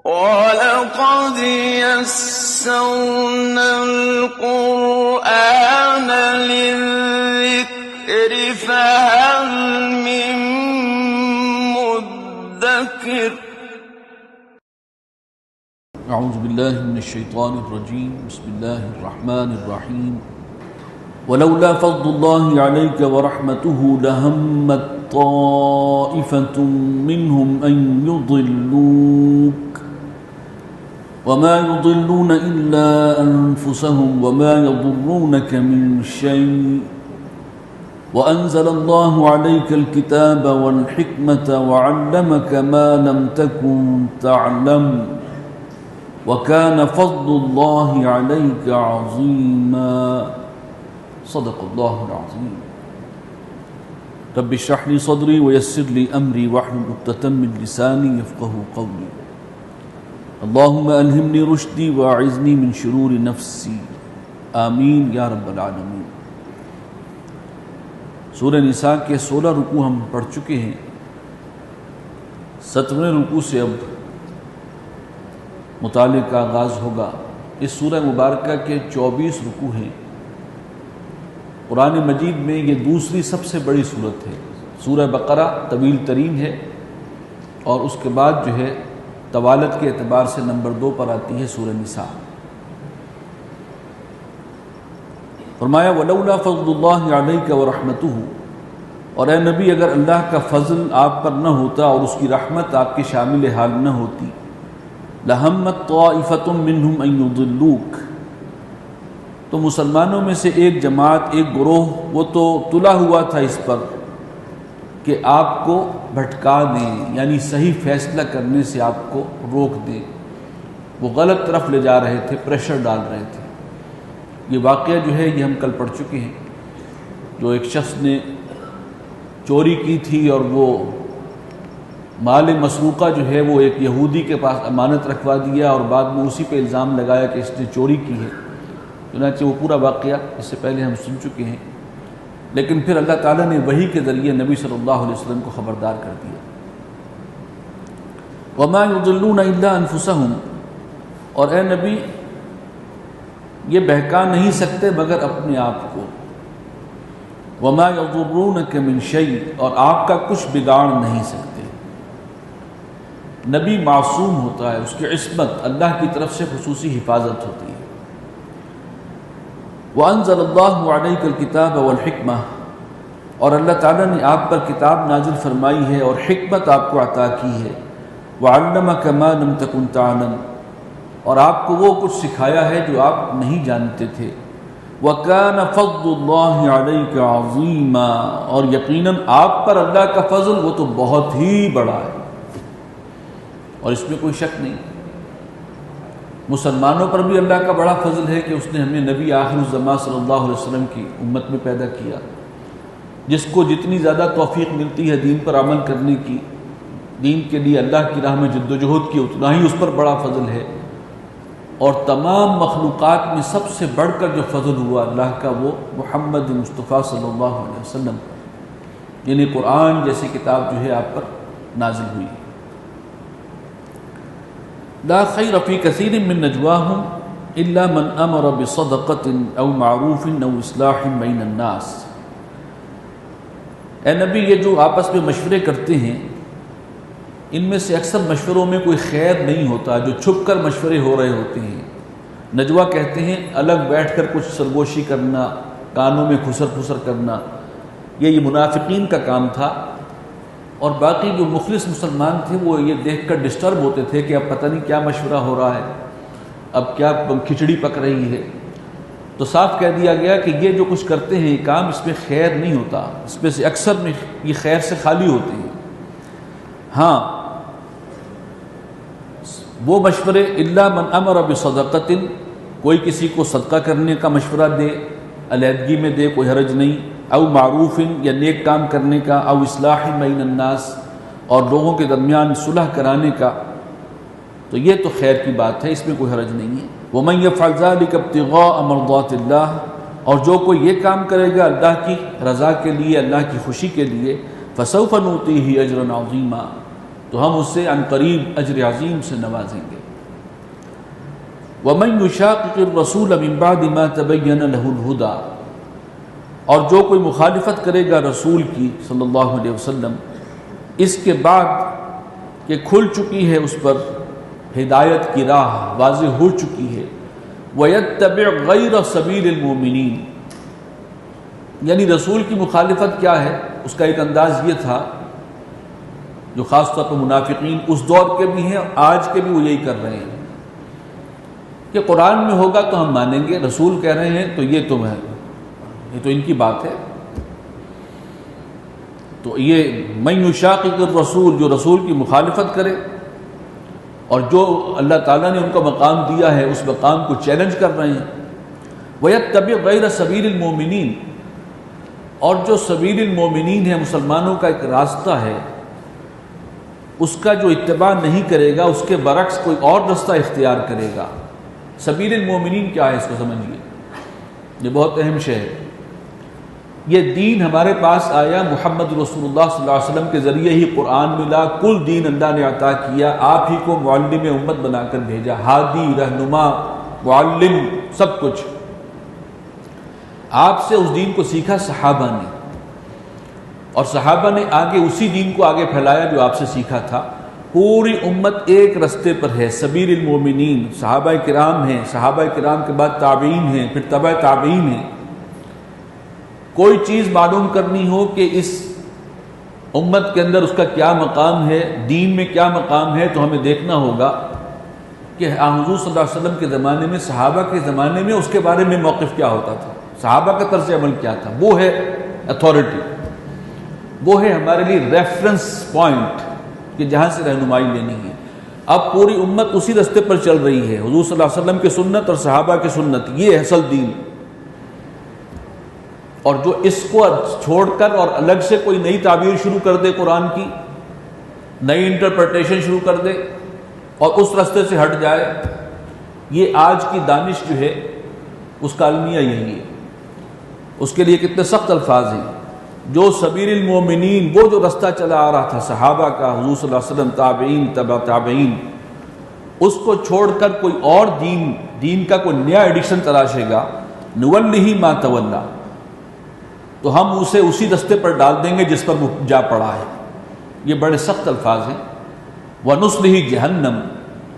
وَلَقَدْ يَسَّرْنَا الْقُرْآنَ لِلذِّكْرِ فَهَلْ مِن مُّدَّكِرٍ اعوذ باللہ من الشیطان الرجیم بسم اللہ الرحمن الرحیم ولولا فضل اللہ علیک ورحمتہ لہمت طائفة منہم ان یضلوک وما يضلون إلا أنفسهم وما يضرونك من شيء وأنزل الله عليك الكتاب والحكمة وعلمك ما لم تكن تعلم وكان فضل الله عليك عظيما صدق الله العظيم رب اشرح لي صدري ويسر لي أمري واحلل عقدة من لساني يفقهوا قولي اللهم الہمنی رشدی واعذنی من شرور نفسی آمین یا رب العالمین۔ سورہ نساء کے 16 رکوع ہم پڑھ چکے ہیں۔ 17ویں رکوع سے اب مطالعے کا آغاز ہوگا۔ اس سورہ مبارکہ کے 24 رکوع ہیں۔ قرآن مجید میں یہ دوسری سب سے بڑی سورت ہے۔ سورہ بقرہ طویل ترین ہے اور اس کے بعد جو ہے طوالت کے اعتبار سے نمبر 2 پر آتی ہے سورہ نساء۔ فرمایا وَلَوْلَا فَضْلُ اللَّهِ عَلَيْكَ وَرَحْمَتُهُ، اور اے نبی اگر اللہ کا فضل آپ پر نہ ہوتا اور اس کی رحمت آپ کے شامل حال نہ ہوتی، لَهَمَّتْ طَائِفَةٌ مِّنْهُمْ أَن يُضِلُّوكَ، تو مسلمانوں میں سے ایک جماعت، ایک گروہ، وہ تو تلا ہوا تھا اس پر کہ آپ کو بھٹکا دیں، یعنی صحیح فیصلہ کرنے سے آپ کو روک دیں۔ وہ غلط طرف لے جا رہے تھے، پریشر ڈال رہے تھے۔ یہ واقعہ جو ہے یہ ہم کل پڑھ چکے ہیں، جو ایک شخص نے چوری کی تھی اور وہ مال مسروقہ جو ہے وہ ایک یہودی کے پاس امانت رکھوا دیا اور بعد میں اسی پہ الزام لگایا کہ اس نے چوری کی ہے۔ چنانچہ وہ پورا واقعہ اس سے پہلے ہم سن چکے ہیں، لیکن پھر اللہ تعالیٰ نے وحی کے ذریعے نبی صلی اللہ علیہ وسلم کو خبردار کر دیا۔ وَمَا يُضِلُّونَ إِلَّا أَنفُسَهُمْ، اور اے نبی یہ بہکا نہیں سکتے مگر اپنے آپ کو۔ وَمَا يَضُرُّونَكَ مِن شَيْءٍ، اور آپ کا کچھ بگاڑ نہیں سکتے۔ نبی معصوم ہوتا ہے، اس کی عصمت اللہ کی طرف سے خصوصی حفاظت ہوتی ہے۔ وَأَنزَلَ اللَّهُ عَلَيْكَ الْكِتَابَ وَالْحِكْمَةَ، اور اللہ تعالیٰ نے آپ پر کتاب نازل فرمائی ہے اور حکمت آپ کو عطا کی ہے۔ وَعَلَّمَكَ مَا لَمْ تَكُنْ تَعْلَمْ، اور آپ کو وہ کچھ سکھایا ہے جو آپ نہیں جانتے تھے۔ وَكَانَ فَضْلُ اللَّهِ عَلَيْكَ عَظِيمًا، اور یقیناً آپ پر اللہ کا فضل وہ تو بہت ہی بڑا ہے، اور اس میں کوئی شک نہیں۔ مسلمانوں پر بھی اللہ کا بڑا فضل ہے کہ اس نے ہمیں نبی آخر الزمان صلی اللہ علیہ وسلم کی امت میں پیدا کیا۔ جس کو جتنی زیادہ توفیق ملتی ہے دین پر عمل کرنے کی، دین کے لیے اللہ کی راہ میں جد و جہد کی، اتنا ہی اس پر بڑا فضل ہے۔ اور تمام مخلوقات میں سب سے بڑھ کر جو فضل ہوا اللہ کا، وہ محمد مصطفیٰ صلی اللہ علیہ وسلم، یعنی قرآن جیسی کتاب جو ہے آپ پر نازل ہوئی۔ لا خیر فی کثیر من نجواہم الا من امر بصدقۃ او معروف او اصلاح بین الناس، اے نبی یہ جو آپس میں مشورے کرتے ہیں ان میں سے اکثر مشوروں میں کوئی خیر نہیں ہوتا، جو چھپ کر مشورے ہو رہے ہوتے ہیں۔ نجوا کہتے ہیں الگ بیٹھ کر کچھ سرگوشی کرنا، کانوں میں خسر پھسر کرنا، یہ منافقین کا کام تھا۔ اور باقی جو مخلص مسلمان تھے وہ یہ دیکھ کر ڈسٹرب ہوتے تھے کہ اب پتہ نہیں کیا مشورہ ہو رہا ہے، اب کیا کھچڑی پک رہی ہے۔ تو صاف کہہ دیا گیا کہ یہ جو کچھ کرتے ہیں یہ کام، اس میں خیر نہیں ہوتا، اس میں سے اکثر میں یہ خیر سے خالی ہوتے ہیں۔ ہاں وہ مشورے الا من امر بصدقۃ، کوئی کسی کو صدقہ کرنے کا مشورہ دے، علیحدگی میں دے، کوئی حرج نہیں، او معروف یا نیک کام کرنے کا، او اصلاح بین الناس اور لوگوں کے درمیان صلح کرانے کا، تو یہ تو خیر کی بات ہے، اس میں کوئی حرج نہیں ہے۔ وَمَن يَفْعَلْ ذَلِكَ ابْتِغَاءَ مَرْضَاتِ اللَّهِ، اور جو کوئی یہ کام کرے گا اللہ کی رضا کے لیے، اللہ کی خوشی کے لیے، فَسَوْفَ نُؤْتِيهِ أَجْرًا عَظِيمًا، تو تو ہم اسے عن قریب اجر عظیم سے نوازیں گے۔ وَمَن يُشَاقِقِ الرَّسُولَ مِن بَعْدِ مَا تَبَيَّنَ لَهُ الْهُدَىٰ، اور جو کوئی مخالفت کرے گا رسول کی صلی اللہ علیہ وسلم اس کے بعد کہ کھل چکی ہے اس پر ہدایت کی راہ، واضح ہو چکی ہے، وَيَتَّبِعْ غَيْرَ سَبِيلِ الْمُؤْمِنِينَ، یعنی رسول کی مخالفت کیا ہے، اس کا ایک انداز یہ تھا جو خاص طور پر منافقین اس دور کے بھی ہیں، آج کے بھی وہ یہی کر رہے ہیں کہ قرآن میں ہوگا تو ہم مانیں گے، رسول کہہ رہے ہیں تو یہ تو ہے، یہ تو ان کی بات ہے۔ تو یہ من یشاقق الرسول، جو رسول کی مخالفت کرے اور جو اللہ تعالیٰ نے ان کو مقام دیا ہے اس مقام کو چیلنج کر رہے ہیں، وَيَتَّبِعْ غَيْرَ سَبِيلِ الْمُؤْمِنِينَ، اور جو سبیل المومنین ہے، مسلمانوں کا ایک راستہ ہے، اس کا جو اتباع نہیں کرے گا، اس کے برعکس کوئی اور راستہ اختیار کرے گا۔ سبیل المومنین کیا ہے، اس کو سمجھیے، یہ بہت اہم شے ہے۔ یہ دین ہمارے پاس آیا محمد رسول اللہ صلی اللہ علیہ وسلم کے ذریعے ہی، قرآن ملا، کل دین اللہ نے عطا کیا، آپ ہی کو معلم امت بنا کر بھیجا، ہادی، رہنما، معلم، سب کچھ۔ آپ سے اس دین کو سیکھا صحابہ نے، اور صحابہ نے آگے اسی دین کو آگے پھیلایا جو آپ سے سیکھا تھا۔ پوری امت ایک رستے پر ہے، سبیل المومنین، صحابہ کرام ہیں، صحابہ کرام کے بعد تابعین ہیں، پھر تبع تابعین ہیں۔ کوئی چیز معلوم کرنی ہو کہ اس امت کے اندر اس کا کیا مقام ہے، دین میں کیا مقام ہے، تو ہمیں دیکھنا ہوگا کہ حضور صلی اللہ علیہ وسلم کے زمانے میں، صحابہ کے زمانے میں اس کے بارے میں موقف کیا ہوتا تھا، صحابہ کا طرز عمل کیا تھا۔ وہ ہے اتھارٹی، وہ ہے ہمارے لیے ریفرنس پوائنٹ کہ جہاں سے رہنمائی لینی ہے۔ اب پوری امت اسی رستے پر چل رہی ہے، حضور صلی اللہ علیہ وسلم کی سنت اور صحابہ کی سنت، یہ ہے اصل دین۔ اور جو اس کو چھوڑ کر اور الگ سے کوئی نئی تعبیر شروع کر دے، قرآن کی نئی انٹرپریٹیشن شروع کر دے اور اس رستے سے ہٹ جائے، یہ آج کی دانش جو ہے اس کا المیہ یہی ہے۔ اس کے لیے کتنے سخت الفاظ ہیں۔ جو سبیل المومنین، وہ جو رستہ چلا آ رہا تھا صحابہ کا، حضور صلی اللہ علیہ وسلم، تابعین، تبع تابعین، اس کو چھوڑ کر کوئی اور دین کا کوئی نیا ایڈیشن تلاشے گا، نولہ ما تولی، تو ہم اسے اسی رستے پر ڈال دیں گے جس پر وہ جا پڑا ہے۔ یہ بڑے سخت الفاظ ہیں۔ وَنُصْلِهِ جہنم،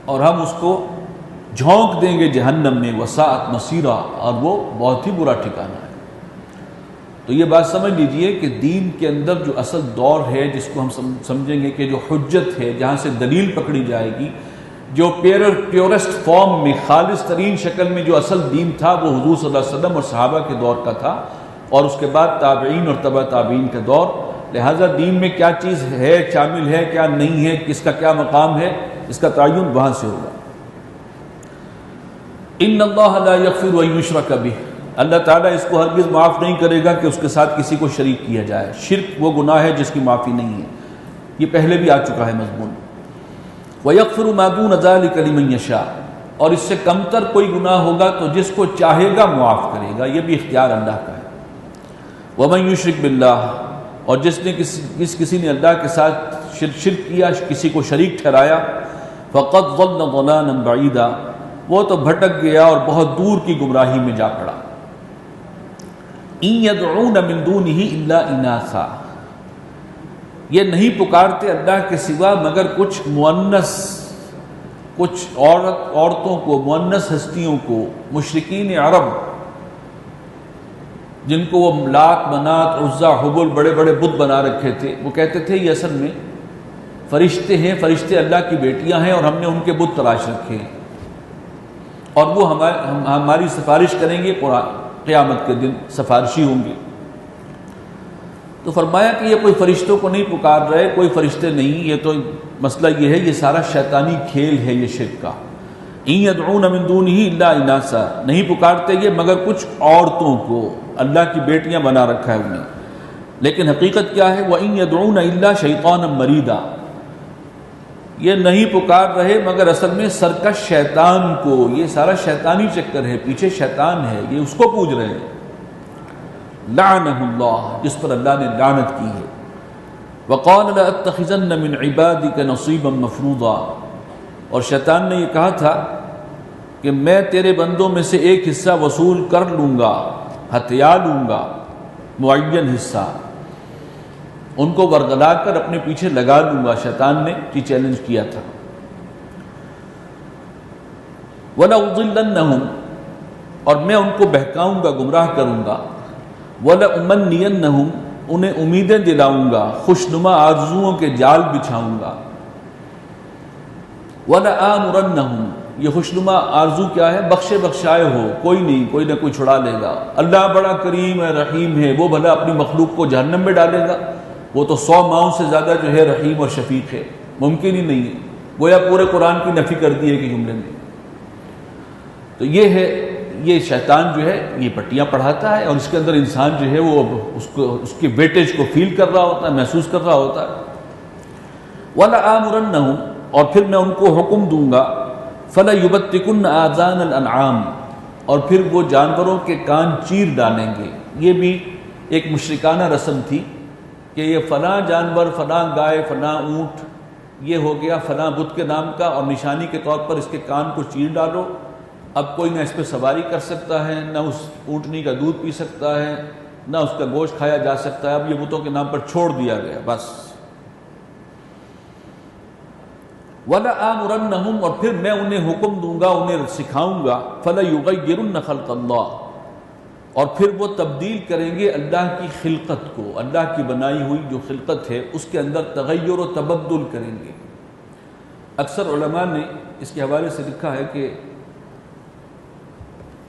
اور ہم اس کو جھونک دیں گے جہنم میں، وَسَاءَتْ مَصِيرًا، اور وہ بہت ہی برا ٹھکانہ ہے۔ تو یہ بات سمجھ لیجئے کہ دین کے اندر جو اصل دور ہے، جس کو ہم سمجھیں گے کہ جو حجت ہے، جہاں سے دلیل پکڑی جائے گی، جو پیورسٹ فارم میں، خالص ترین شکل میں جو اصل دین تھا، وہ حضور صلی اللہ علیہ وسلم اور صحابہ کے دور کا تھا، اور اس کے بعد تابعین اور تبع تابعین کا دور۔ لہٰذا دین میں کیا چیز ہے، شامل ہے، کیا نہیں ہے، کس کا کیا مقام ہے، اس کا تعین وہاں سے ہوگا۔ ان اللہ لا یغفر ان یشرک بہ، اللہ تعالیٰ اس کو ہرگز معاف نہیں کرے گا کہ اس کے ساتھ کسی کو شریک کیا جائے۔ شرک وہ گناہ ہے جس کی معافی نہیں ہے، یہ پہلے بھی آ چکا ہے مضمون۔ وَيَغْفِرُ مَا دُونَ ذَلِكَ لِمَن يَشَاءُ، اور اس سے کمتر کوئی گناہ ہوگا تو جس کو چاہے گا معاف کرے گا، یہ بھی اختیار اللہ کا ہے۔ وَمَن يُشْرِكْ بِاللَّهِ، اور جس نے کسی نے اللہ کے ساتھ شرک کیا، کسی کو شریک ٹھہرایا، فَقَدْ ضَلَّ ضَلَالًا بَعِيدًا، وہ تو بھٹک گیا اور بہت دور کی گمراہی میں جا پڑا۔ إِن يَدْعُونَ مِن دُونِهِ إِلَّا إِنَاثًا، یہ نہیں پکارتے اللہ کے سوا مگر کچھ مؤنث، کچھ عورتوں کو، مؤنث ہستیوں کو۔ مشرکین عرب جن کو وہ لات، منات، عزا، حبل، بڑے بڑے بت بنا رکھے تھے، وہ کہتے تھے یہ اصل میں فرشتے ہیں، فرشتے اللہ کی بیٹیاں ہیں اور ہم نے ان کے بت تلاش رکھے ہیں، اور وہ ہماری سفارش کریں گے، قیامت کے دن سفارشی ہوں گے۔ تو فرمایا کہ یہ کوئی فرشتوں کو نہیں پکار رہے، کوئی فرشتے نہیں، یہ تو مسئلہ یہ ہے، یہ سارا شیطانی کھیل ہے یہ شرک کا۔ إِن يَدْعُونَ مِن دُونِهِ إِلَّا إِنَاثًا، نہیں پکارتے یہ مگر کچھ عورتوں کو، اللہ کی بیٹیاں بنا رکھا ہے انہیں۔ لیکن حقیقت کیا ہے؟ وَإِن يَدْعُونَ إِلَّا شَيْطَانًا مَرِيدًا، یہ نہیں پکار رہے مگر اصل میں سرکش شیطان کو، یہ سارا شیطانی چکر ہے، پیچھے شیطان ہے، یہ اس کو پوج رہے ہیں۔ لعنہ اللہ، جس پر اللہ نے لعنت کی ہے۔ وَقَالَ لَأَتَّخِذَنَّ مِنْ عِبَادِكَ نَصِيبًا مَفْرُوضًا، اور شیطان نے یہ کہا تھا کہ میں تیرے بندوں میں سے ایک حصہ وصول کر لوں گا، ہتھیا لوں گا، معین حصہ ان کو ورگلا کر اپنے پیچھے لگا لوں گا۔ شیطان نے یہ چیلنج کیا تھا۔ وَلَأُضِلَّنَّهُمْ، اور میں ان کو بہکاؤں گا، گمراہ کروں گا۔ وَلَأُمَنِّيَنَّهُمْ، انہیں امیدیں دلاؤں گا، خوشنما آرزوؤں کے جال بچھاؤں گا۔ وَلَآمُرَنَّهُمْ، یہ خوشنما آرزو کیا ہے؟ بخشے بخشائے ہو، کوئی نہیں، کوئی نہ کوئی چھڑا لے گا، اللہ بڑا کریم ہے، رحیم ہے، وہ بھلا اپنی مخلوق کو جہنم میں ڈالے گا؟ وہ تو 100 ماؤں سے زیادہ جو ہے رحیم اور شفیق ہے، ممکن ہی نہیں ہے۔ گویا پورے قرآن کی نفی کر دی ہے کہ جملے میں۔ تو یہ ہے، یہ شیطان جو ہے یہ پٹیاں پڑھاتا ہے، اور اس کے اندر انسان جو ہے وہ اس کے ویٹیج کو فیل کر رہا ہوتا ہے، محسوس کر رہا ہوتا ہے۔ وَلَآمُرَنَّهُمْ، اور پھر میں ان کو حکم دوں گا، فَلَيُبَتِّكُنَّ آذَانَ الْأَنْعَامِ، اور پھر وہ جانوروں کے کان چیر ڈالیں گے۔ یہ بھی ایک مشرکانہ رسم تھی کہ یہ فلاں جانور، فلاں گائے، فلاں اونٹ، یہ ہو گیا فلاں بت کے نام کا، اور نشانی کے طور پر اس کے کان کو چیر ڈالو۔ اب کوئی نہ اس پہ سواری کر سکتا ہے، نہ اس اونٹنی کا دودھ پی سکتا ہے، نہ اس کا گوشت کھایا جا سکتا ہے۔ اب یہ بتوں کے نام پر چھوڑ دیا گیا، بس۔ وَلَآمُرَنَّهُمْ، اور پھر میں انہیں حکم دوں گا، انہیں سکھاؤں گا، فَلَيُغَيِّرُنَّ خَلْقَ اللَّهِ، اور پھر وہ تبدیل کریں گے اللہ کی خلقت کو، اللہ کی بنائی ہوئی جو خلقت ہے اس کے اندر تغیر و تبدل کریں گے۔ اکثر علماء نے اس کے حوالے سے لکھا ہے کہ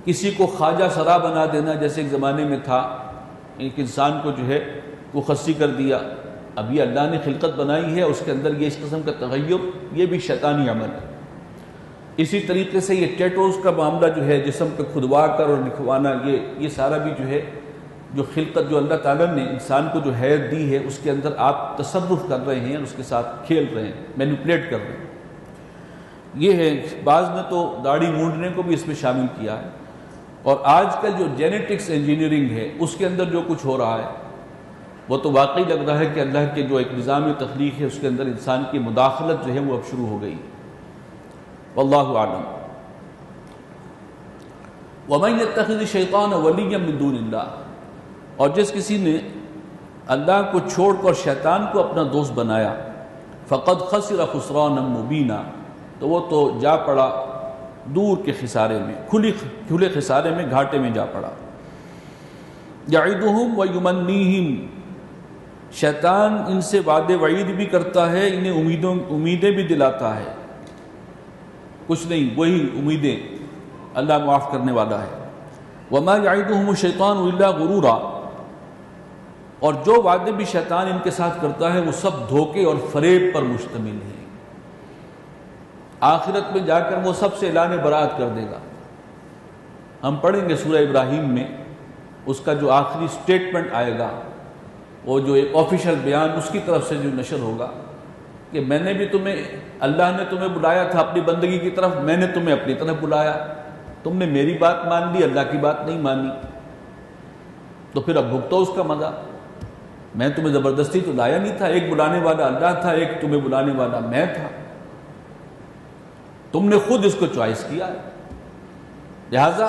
کسی کو خواجہ سرا بنا دینا، جیسے ایک زمانے میں تھا، ایک انسان کو جو ہے وہ خصی کر دیا۔ اب یہ اللہ نے خلقت بنائی ہے، اس کے اندر یہ اس قسم کا تغیر، یہ بھی شیطانی عمل ہے۔ اسی طریقے سے یہ ٹیٹوز کا معاملہ جو ہے، جسم پہ کھدوا کر اور لکھوانا، یہ سارا بھی جو ہے، جو خلقت جو اللہ تعالیٰ نے انسان کو جو حیات دی ہے اس کے اندر آپ تصرف کر رہے ہیں، اس کے ساتھ کھیل رہے ہیں، مینیپولیٹ کر رہے ہیں۔ یہ ہے، بعض نے تو داڑھی مونڈنے کو بھی اس میں شامل کیا ہے۔ اور آج کل جو جینیٹکس انجینئرنگ ہے اس کے اندر جو کچھ ہو رہا ہے وہ تو واقعی لگ رہا ہے کہ اللہ کے جو ایک نظام تخلیق ہے اس کے اندر انسان کی مداخلت جو ہے وہ اب شروع ہو گئی۔ واللہ اعلم۔ وَمَن يَتَّخِذِ الشَّيْطَانَ وَلِيًّا مِن دُونِ اللَّهِ، اور جس کسی نے اللہ کو چھوڑ کر شیطان کو اپنا دوست بنایا، فَقَدْ خَسِرَ خُسْرَانًا مُبِينًا، تو وہ تو جا پڑا دور کے خسارے میں، کھلے خسارے میں، گھاٹے میں جا پڑا۔ یعدہم ویمنیہم، شیطان ان سے وعدے وعید بھی کرتا ہے، انہیں امیدیں بھی دلاتا ہے۔ کچھ نہیں، وہی امیدیں، اللہ معاف کرنے والا ہے۔ وما یعدہم الشیطان الا غرورا، اور جو وعدے بھی شیطان ان کے ساتھ کرتا ہے وہ سب دھوکے اور فریب پر مشتمل ہیں۔ آخرت میں جا کر وہ سب سے اعلان برات کر دے گا۔ ہم پڑھیں گے سورہ ابراہیم میں اس کا جو آخری سٹیٹمنٹ آئے گا، وہ جو ایک آفیشل بیان اس کی طرف سے جو نشر ہوگا کہ میں نے بھی تمہیں، اللہ نے تمہیں بلایا تھا اپنی بندگی کی طرف، میں نے تمہیں اپنی طرف بلایا، تم نے میری بات مان لی، اللہ کی بات نہیں مانی، تو پھر اب بھگتو اس کا مزہ۔ میں تمہیں زبردستی تو لایا نہیں تھا، ایک بلانے والا اللہ تھا، ایک تمہیں بلانے والا میں تھا، تم نے خود اس کو چوائس کیا ہے، لہٰذا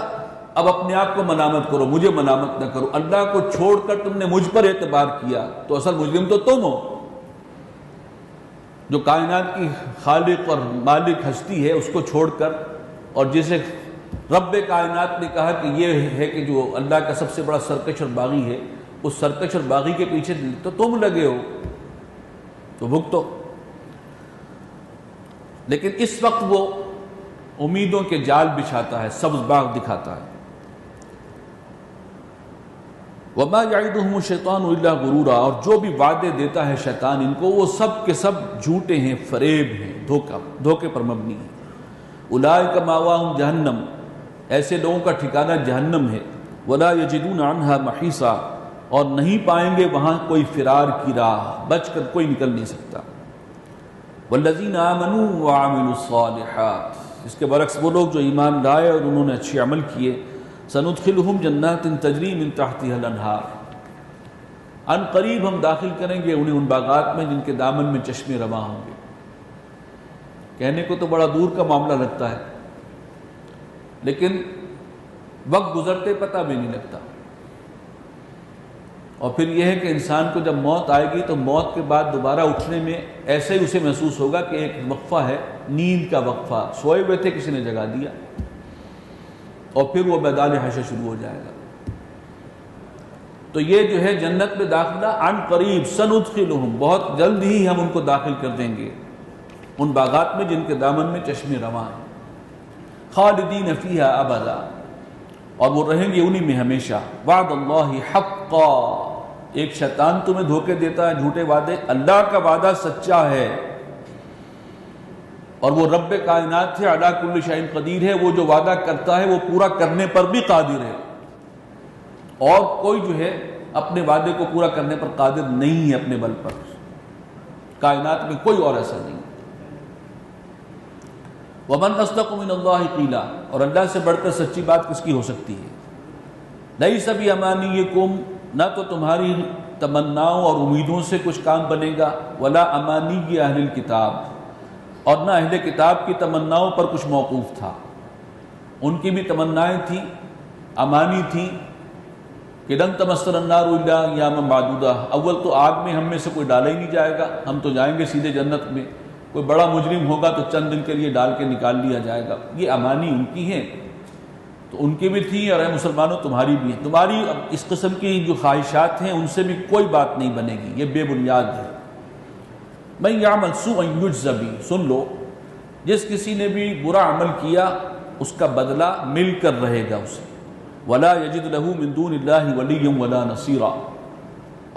اب اپنے آپ کو ملامت کرو، مجھے ملامت نہ کرو۔ اللہ کو چھوڑ کر تم نے مجھ پر اعتبار کیا تو اصل مجرم تو تم ہو۔ جو کائنات کی خالق اور مالک ہستی ہے اس کو چھوڑ کر، اور جسے رب کائنات نے کہا کہ یہ ہے کہ جو اللہ کا سب سے بڑا سرکش اور باغی ہے، اس سرکش اور باغی کے پیچھے تو تم لگے ہو، تو بھگتو۔ لیکن اس وقت وہ امیدوں کے جال بچھاتا ہے، سبز باغ دکھاتا ہے۔ وَمَا يَعِدُهُمُ الشَّيْطَانُ إِلَّا غُرُورًا، اور جو بھی وعدے دیتا ہے شیطان ان کو وہ سب کے سب جھوٹے ہیں، فریب ہیں، دھوکے پر مبنی ہیں۔ أُولَٰئِكَ مَأْوَاهُمْ جَهَنَّمُ، ایسے لوگوں کا ٹھکانہ جہنم ہے۔ وَلَا يَجِدُونَ عَنْهَا مَحِيصًا، اور نہیں پائیں گے وہاں کوئی فرار کی راہ، بچ کر کوئی نکل نہیں سکتا۔ وَالَّذِينَ آمَنُوا وَعَمِلُوا الصَّالِحَاتِ، اس کے برعکس وہ لوگ جو ایمان لائے اور انہوں نے اچھے عمل کیے، سَنُدْخِلُهُمْ جَنَّاتٍ تَجْرِي مِن تَحْتِهَا الْأَنْهَارُ، ان قریب ہم داخل کریں گے انہیں ان باغات میں جن کے دامن میں چشمے رواں ہوں گے۔ کہنے کو تو بڑا دور کا معاملہ لگتا ہے، لیکن وقت گزرتے پتہ بھی نہیں لگتا۔ اور پھر یہ ہے کہ انسان کو جب موت آئے گی تو موت کے بعد دوبارہ اٹھنے میں ایسے ہی اسے محسوس ہوگا کہ ایک وقفہ ہے، نیند کا وقفہ، سوئے ہوئے تھے کسی نے جگا دیا، اور پھر وہ میدان حشر شروع ہو جائے گا۔ تو یہ جو ہے جنت میں داخلہ عن قریب، سندخلہم، بہت جلد ہی ہم ان کو داخل کر دیں گے ان باغات میں جن کے دامن میں چشمے رواں ہیں، خالدین فیہا ابدا، اور وہ رہیں گے انہی میں ہمیشہ۔ وعد اللہ حقا، ایک شیطان تمہیں دھوکے دیتا ہے، جھوٹے وعدے، اللہ کا وعدہ سچا ہے، اور وہ رب کائنات ہے، علی کل شیء قدیر ہے، وہ جو وعدہ کرتا ہے وہ پورا کرنے پر بھی قادر ہے، اور کوئی جو ہے اپنے وعدے کو پورا کرنے پر قادر نہیں ہے اپنے بل پر، کائنات میں کوئی اور ایسا نہیں۔ وَمَنْ أَصْدَقُ مِنَ اللَّهِ قِيلًا، اور اللہ سے بڑھ کر سچی بات کس کی ہو سکتی ہے۔ لَيْسَ بِأَمَانِيِّكُمْ، نہ تو تمہاری تمناؤں اور امیدوں سے کچھ کام بنے گا، وَلَا أَمَانِيِّ أَهْلِ الْكِتَابِ، اور نہ اہل کتاب کی تمناؤں پر کچھ موقوف تھا۔ ان کی بھی تمنائیں تھیں، امانی تھیں کہ لن تمسنا النار الا ایاما معدودہ، اول تو آگ میں ہم میں سے کوئی ڈالا ہی نہیں جائے گا، ہم تو جائیں گے سیدھے جنت میں، کوئی بڑا مجرم ہوگا تو چند دن کے لیے ڈال کے نکال لیا جائے گا۔ یہ امانی ان کی ہیں، تو ان کی بھی تھی، اور اے مسلمانوں تمہاری بھی ہیں۔ تمہاری اس قسم کی جو خواہشات ہیں ان سے بھی کوئی بات نہیں بنے گی، یہ بے بنیاد ہے۔ من یعمل سوءا یجز بہ، سن لو، جس کسی نے بھی برا عمل کیا اس کا بدلہ مل کر رہے گا اسے، ولا یجد لہ من دون اللہ ولیا ولا نصیرا،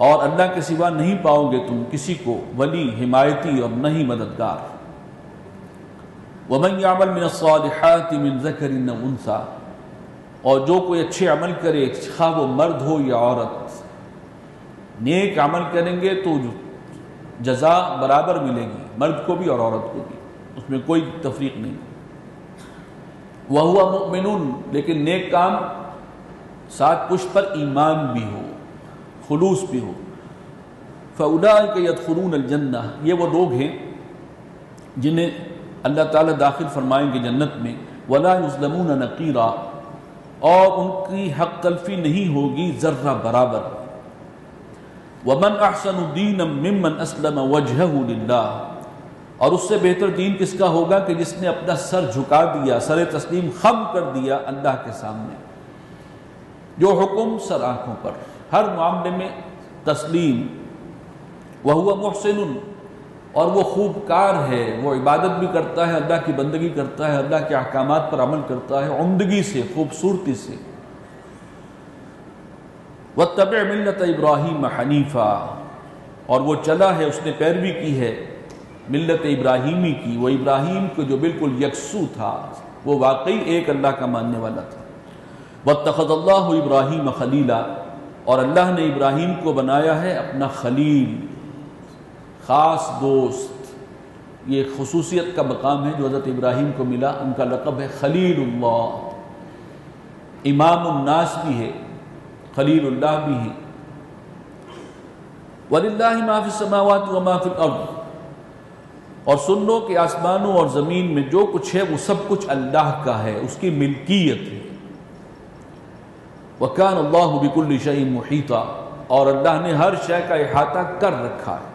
اور اللہ کے سوا نہیں پاؤ گے تم کسی کو ولی، حمایتی اور نہ ہی مددگار۔ ومن یعمل من الصالحات من ذکر او انثی، اور جو کوئی اچھے عمل کرے خواہ وہ مرد ہو یا عورت، نیک عمل کریں گے تو جزا برابر ملے گی، مرد کو بھی اور عورت کو بھی، اس میں کوئی تفریق نہیں۔ وَهُوَ مُؤْمِنٌ، لیکن نیک کام ساتھ پشت پر ایمان بھی ہو، خلوص بھی ہو۔ فَأُولَٰئِكَ يَدْخُلُونَ الْجَنَّةَ، یہ وہ لوگ ہیں جنہیں اللہ تعالیٰ داخل فرمائیں گے جنت میں، وَلَا يُظْلَمُونَ نَقِيرًا، اور ان کی حق تلفی نہیں ہوگی ذرہ برابر۔ وَمَنْ أَحْسَنُ دِينًا مِّمَّنْ أَسْلَمَ وَجْهَهُ لِلَّهِ، اور اس سے بہتر دین کس کا ہوگا کہ جس نے اپنا سر جھکا دیا، سر تسلیم خم کر دیا اللہ کے سامنے، جو حکم سر آنکھوں پر، ہر معاملے میں تسلیم۔ وَهُوَ مُحْسِنٌ، اور وہ خوب کار ہے، وہ عبادت بھی کرتا ہے، اللہ کی بندگی کرتا ہے، اللہ کے احکامات پر عمل کرتا ہے عمدگی سے، خوبصورتی سے۔ وَاتَّبِعْ مِلَّةَ إِبْرَاهِيمَ حَنِيفًا، اور وہ چلا ہے، اس نے پیروی کی ہے ملت ابراہیمی کی، وہ ابراہیم کو جو بالکل یکسو تھا، وہ واقعی ایک اللہ کا ماننے والا تھا۔ وَاتَّخَذَ اللَّهُ إِبْرَاهِيمَ خَلِيلًا، اور اللہ نے ابراہیم کو بنایا ہے اپنا خلیل، خاص دوست۔ یہ خصوصیت کا مقام ہے جو حضرت ابراہیم کو ملا، ان کا لقب ہے خلیل اللہ، امام الناس بھی ہے، خلیل اللہ بھی ہے۔ وَلِلَّهِ مَا فِي السَّمَاوَاتِ وَمَا فِي الْأَرْضِ، اور سن لو کہ آسمانوں اور زمین میں جو کچھ ہے وہ سب کچھ اللہ کا ہے، اس کی ملکیت ہے۔ وَكَانَ اللَّهُ بِكُلِّ شَيْءٍ مُحِيطًا، اور اللہ نے ہر شے کا احاطہ کر رکھا ہے۔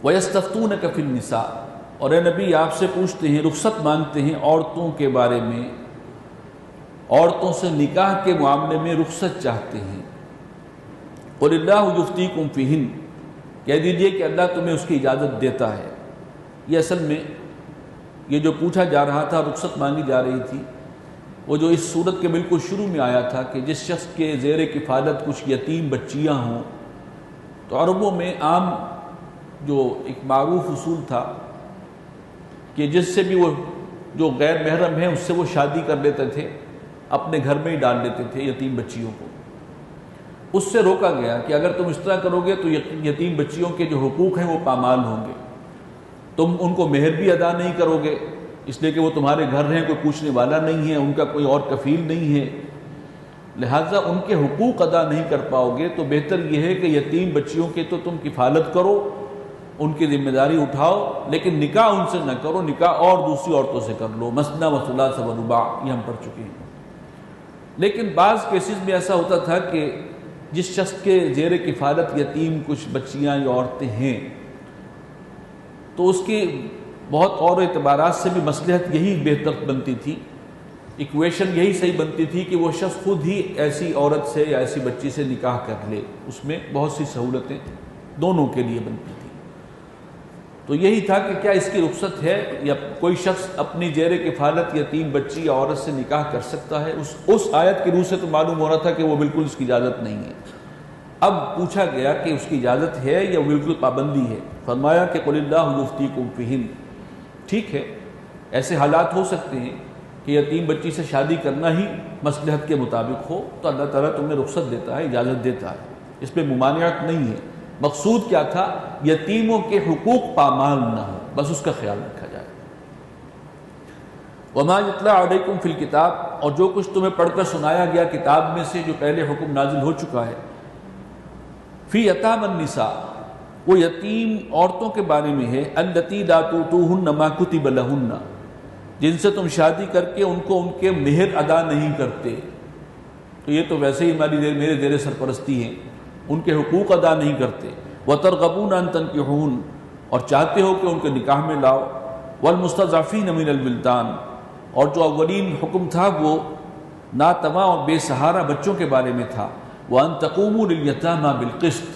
وَيَسْتَفْتُونَكَ فِي النِّسَاءِ، اور اے نبی آپ سے پوچھتے ہیں، رخصت مانگتے ہیں عورتوں کے بارے میں، عورتوں سے نکاح کے معاملے میں رخصت چاہتے ہیں۔ قُلِ اللَّهُ يُفْتِيكُمْ فِيهِنَّ، کہہ دیجئے کہ اللہ تمہیں اس کی اجازت دیتا ہے۔ یہ اصل میں یہ جو پوچھا جا رہا تھا، رخصت مانگی جا رہی تھی، وہ جو اس صورت کے بالکل شروع میں آیا تھا کہ جس شخص کے زیر کفالت کچھ یتیم بچیاں ہوں، تو عربوں میں عام جو ایک معروف اصول تھا کہ جس سے بھی وہ جو غیر محرم ہیں اس سے وہ شادی کر لیتے تھے، اپنے گھر میں ہی ڈال لیتے تھے یتیم بچیوں کو۔ اس سے روکا گیا کہ اگر تم اس طرح کرو گے تو یتیم بچیوں کے جو حقوق ہیں وہ پامال ہوں گے، تم ان کو مہر بھی ادا نہیں کرو گے اس لیے کہ وہ تمہارے گھر ہیں، کوئی پوچھنے والا نہیں ہے، ان کا کوئی اور کفیل نہیں ہے، لہٰذا ان کے حقوق ادا نہیں کر پاؤ گے تو بہتر یہ ہے کہ یتیم بچیوں کے تو تم کفالت کرو، ان کی ذمہ داری اٹھاؤ، لیکن نکاح ان سے نہ کرو، نکاح اور دوسری عورتوں سے کر لو، مثنیٰ و ثلاث و رباع، یہ ہم پڑھ چکے ہیں۔ لیکن بعض کیسز میں ایسا ہوتا تھا کہ جس شخص کے زیر کفالت یتیم کچھ بچیاں یا عورتیں ہیں تو اس کی بہت اور اعتبارات سے بھی مصلحت یہی بہتر بنتی تھی، ایکویشن یہی صحیح بنتی تھی کہ وہ شخص خود ہی ایسی عورت سے یا ایسی بچی سے نکاح کر لے، اس میں بہت سی سہولتیں دونوں کے لیے بنتی تھی۔ تو یہی تھا کہ کیا اس کی رخصت ہے یا کوئی شخص اپنی زیر کفالت یتیم بچی یا عورت سے نکاح کر سکتا ہے؟ اس آیت کی روح سے تو معلوم ہو رہا تھا کہ وہ بالکل اس کی اجازت نہیں ہے۔ اب پوچھا گیا کہ اس کی اجازت ہے یا بالکل پابندی ہے؟ فرمایا کہ قل اللہ یفتیکم فیہن، ٹھیک ہے ایسے حالات ہو سکتے ہیں کہ یتیم بچی سے شادی کرنا ہی مصلحت کے مطابق ہو تو اللہ تعالیٰ تمہیں رخصت دیتا ہے، اجازت دیتا ہے، اس میں ممانعت نہیں ہے۔ مقصود کیا تھا؟ یتیموں کے حقوق پامال نہ ہو، بس اس کا خیال رکھا جائے۔ وما یتلی علیکم فی الکتاب، اور جو کچھ تمہیں پڑھ کر سنایا گیا کتاب میں سے جو پہلے حکم نازل ہو چکا ہے، فی یتامی النساء، وہ یتیم عورتوں کے بارے میں ہے، اللاتی لا تؤتوہن ما کتب لہن، جن سے تم شادی کر کے ان کو ان کے مہر ادا نہیں کرتے، تو یہ تو ویسے ہی میرے زیر سرپرستی ہیں، ان کے حقوق ادا نہیں کرتے۔ وَتَرْغَبُونَ أَن تَنكِحُوهُنَّ، اور چاہتے ہو کہ ان کے نکاح میں لاؤ۔ وَالْمُسْتَضْعَفِينَ مِنَ الْوِلْدَانِ، اور جو اولین حکم تھا وہ ناتواں اور بے سہارا بچوں کے بارے میں تھا۔ وَأَن تَقُومُوا لِلْيَتَامَى بِالْقِسْطِ،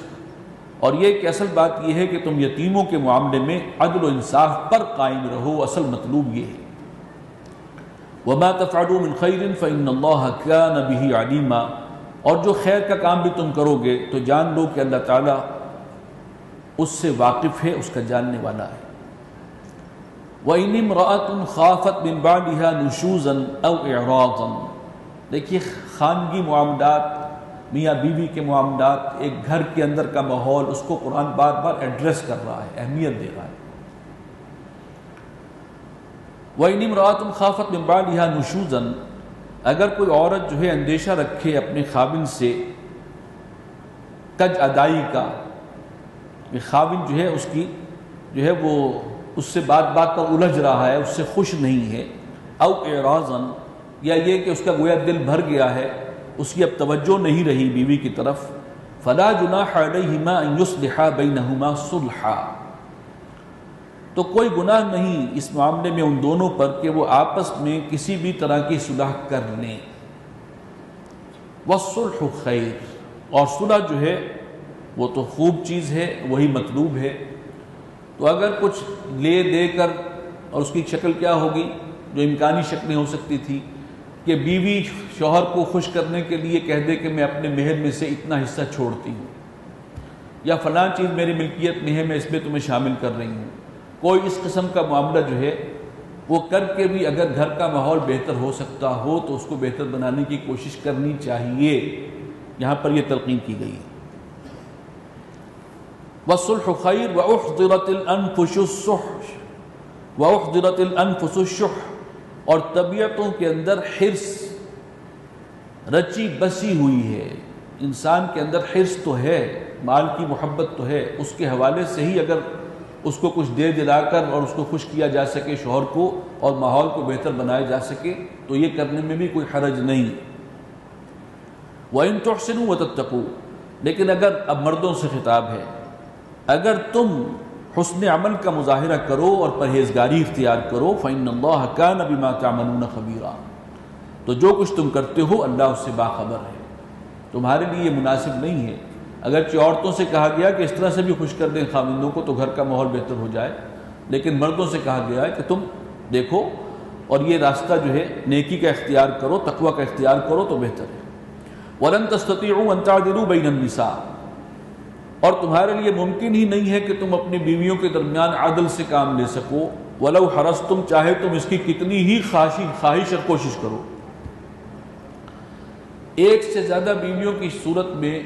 اور یہ کہ اصل بات یہ ہے کہ تم یتیموں کے معاملے میں عدل و انصاف پر قائم رہو، اصل مطلوب یہ ہے۔ وَمَا تَفْعَلُوا مِنْ خَيْرٍ فَإِنَّ اللَّهَ كَانَ بِهِ عَلِيمًا، اور جو خیر کا کام بھی تم کرو گے تو جان لو کہ اللہ تعالیٰ اس سے واقف ہے، اس کا جاننے والا ہے۔ وَإِنِ امْرَأَةٌ خَافَتْ مِنْ بَعْلِهَا نُشُوزًا أَوْ إِعْرَاضًا، دیکھیے خانگی معاملات، میاں بیوی کے معاملات، ایک گھر کے اندر کا ماحول، اس کو قرآن بار بار ایڈریس کر رہا ہے، اہمیت دے رہا ہے۔ وَإِنِ امْرَأَةٌ خَافَتْ مِنْ بَعْلِهَا نُشُوزًا، اگر کوئی عورت جو ہے اندیشہ رکھے اپنے خاوند سے کج ادائی کا، یہ خاوند جو ہے اس کی جو ہے وہ اس سے بات بات پر الجھ رہا ہے، اس سے خوش نہیں ہے، او اعراضاً، یا یہ کہ اس کا گویا دل بھر گیا ہے، اس کی اب توجہ نہیں رہی بیوی کی طرف، فلا جناح علیہما ان یصلحا بینہما صلحا، تو کوئی گناہ نہیں اس معاملے میں ان دونوں پر کہ وہ آپس میں کسی بھی طرح کی صلح کر لیں۔ والصلح خیر، اور صلح جو ہے وہ تو خوب چیز ہے، وہی مطلوب ہے۔ تو اگر کچھ لے دے کر، اور اس کی شکل کیا ہوگی؟ جو امکانی شکلیں ہو سکتی تھی کہ بیوی شوہر کو خوش کرنے کے لیے کہہ دے کہ میں اپنے مہر میں سے اتنا حصہ چھوڑتی ہوں، یا فلاں چیز میری ملکیت میں ہے، میں اس میں تمہیں شامل کر رہی ہوں۔ کوئی اس قسم کا معاملہ جو ہے وہ کر کے بھی اگر گھر کا ماحول بہتر ہو سکتا ہو تو اس کو بہتر بنانے کی کوشش کرنی چاہیے، یہاں پر یہ تلقین کی گئی ہے۔ والصلح خیر واحضرت الانفس الشح، واحضرت الانفس الشح، اور طبیعتوں کے اندر حرص رچی بسی ہوئی ہے، انسان کے اندر حرص تو ہے، مال کی محبت تو ہے، اس کے حوالے سے ہی اگر اس کو کچھ دے دلا کر اور اس کو خوش کیا جا سکے شوہر کو، اور ماحول کو بہتر بنایا جا سکے تو یہ کرنے میں بھی کوئی حرج نہیں۔ وَإِن تُحْسِنُوا وَتَتَّقُوا، لیکن اگر اب مردوں سے خطاب ہے، اگر تم حسن عمل کا مظاہرہ کرو اور پرہیزگاری اختیار کرو، فَإِنَّ اللَّهَ كَانَ بِمَا تَعْمَلُونَ خَبِيرًا، تو جو کچھ تم کرتے ہو اللہ اس سے باخبر ہے۔ تمہارے لیے یہ مناسب نہیں ہے، اگرچہ عورتوں سے کہا گیا کہ اس طرح سے بھی خوش کر دیں خاوندوں کو تو گھر کا ماحول بہتر ہو جائے، لیکن مردوں سے کہا گیا ہے کہ تم دیکھو اور یہ راستہ جو ہے نیکی کا اختیار کرو، تقوی کا اختیار کرو تو بہتر ہے۔ وَلَن تَسْتَطِيعُوا أَن تَعْدِلُوا بَيْنَ النِّسَاءِ، اور تمہارے لیے ممکن ہی نہیں ہے کہ تم اپنی بیویوں کے درمیان عدل سے کام لے سکو، وَلَوْ حَرَصْتُمْ، چاہے تم اس کی کتنی ہی خواہش اور کوشش کرو۔ ایک سے زیادہ بیویوں کی صورت میں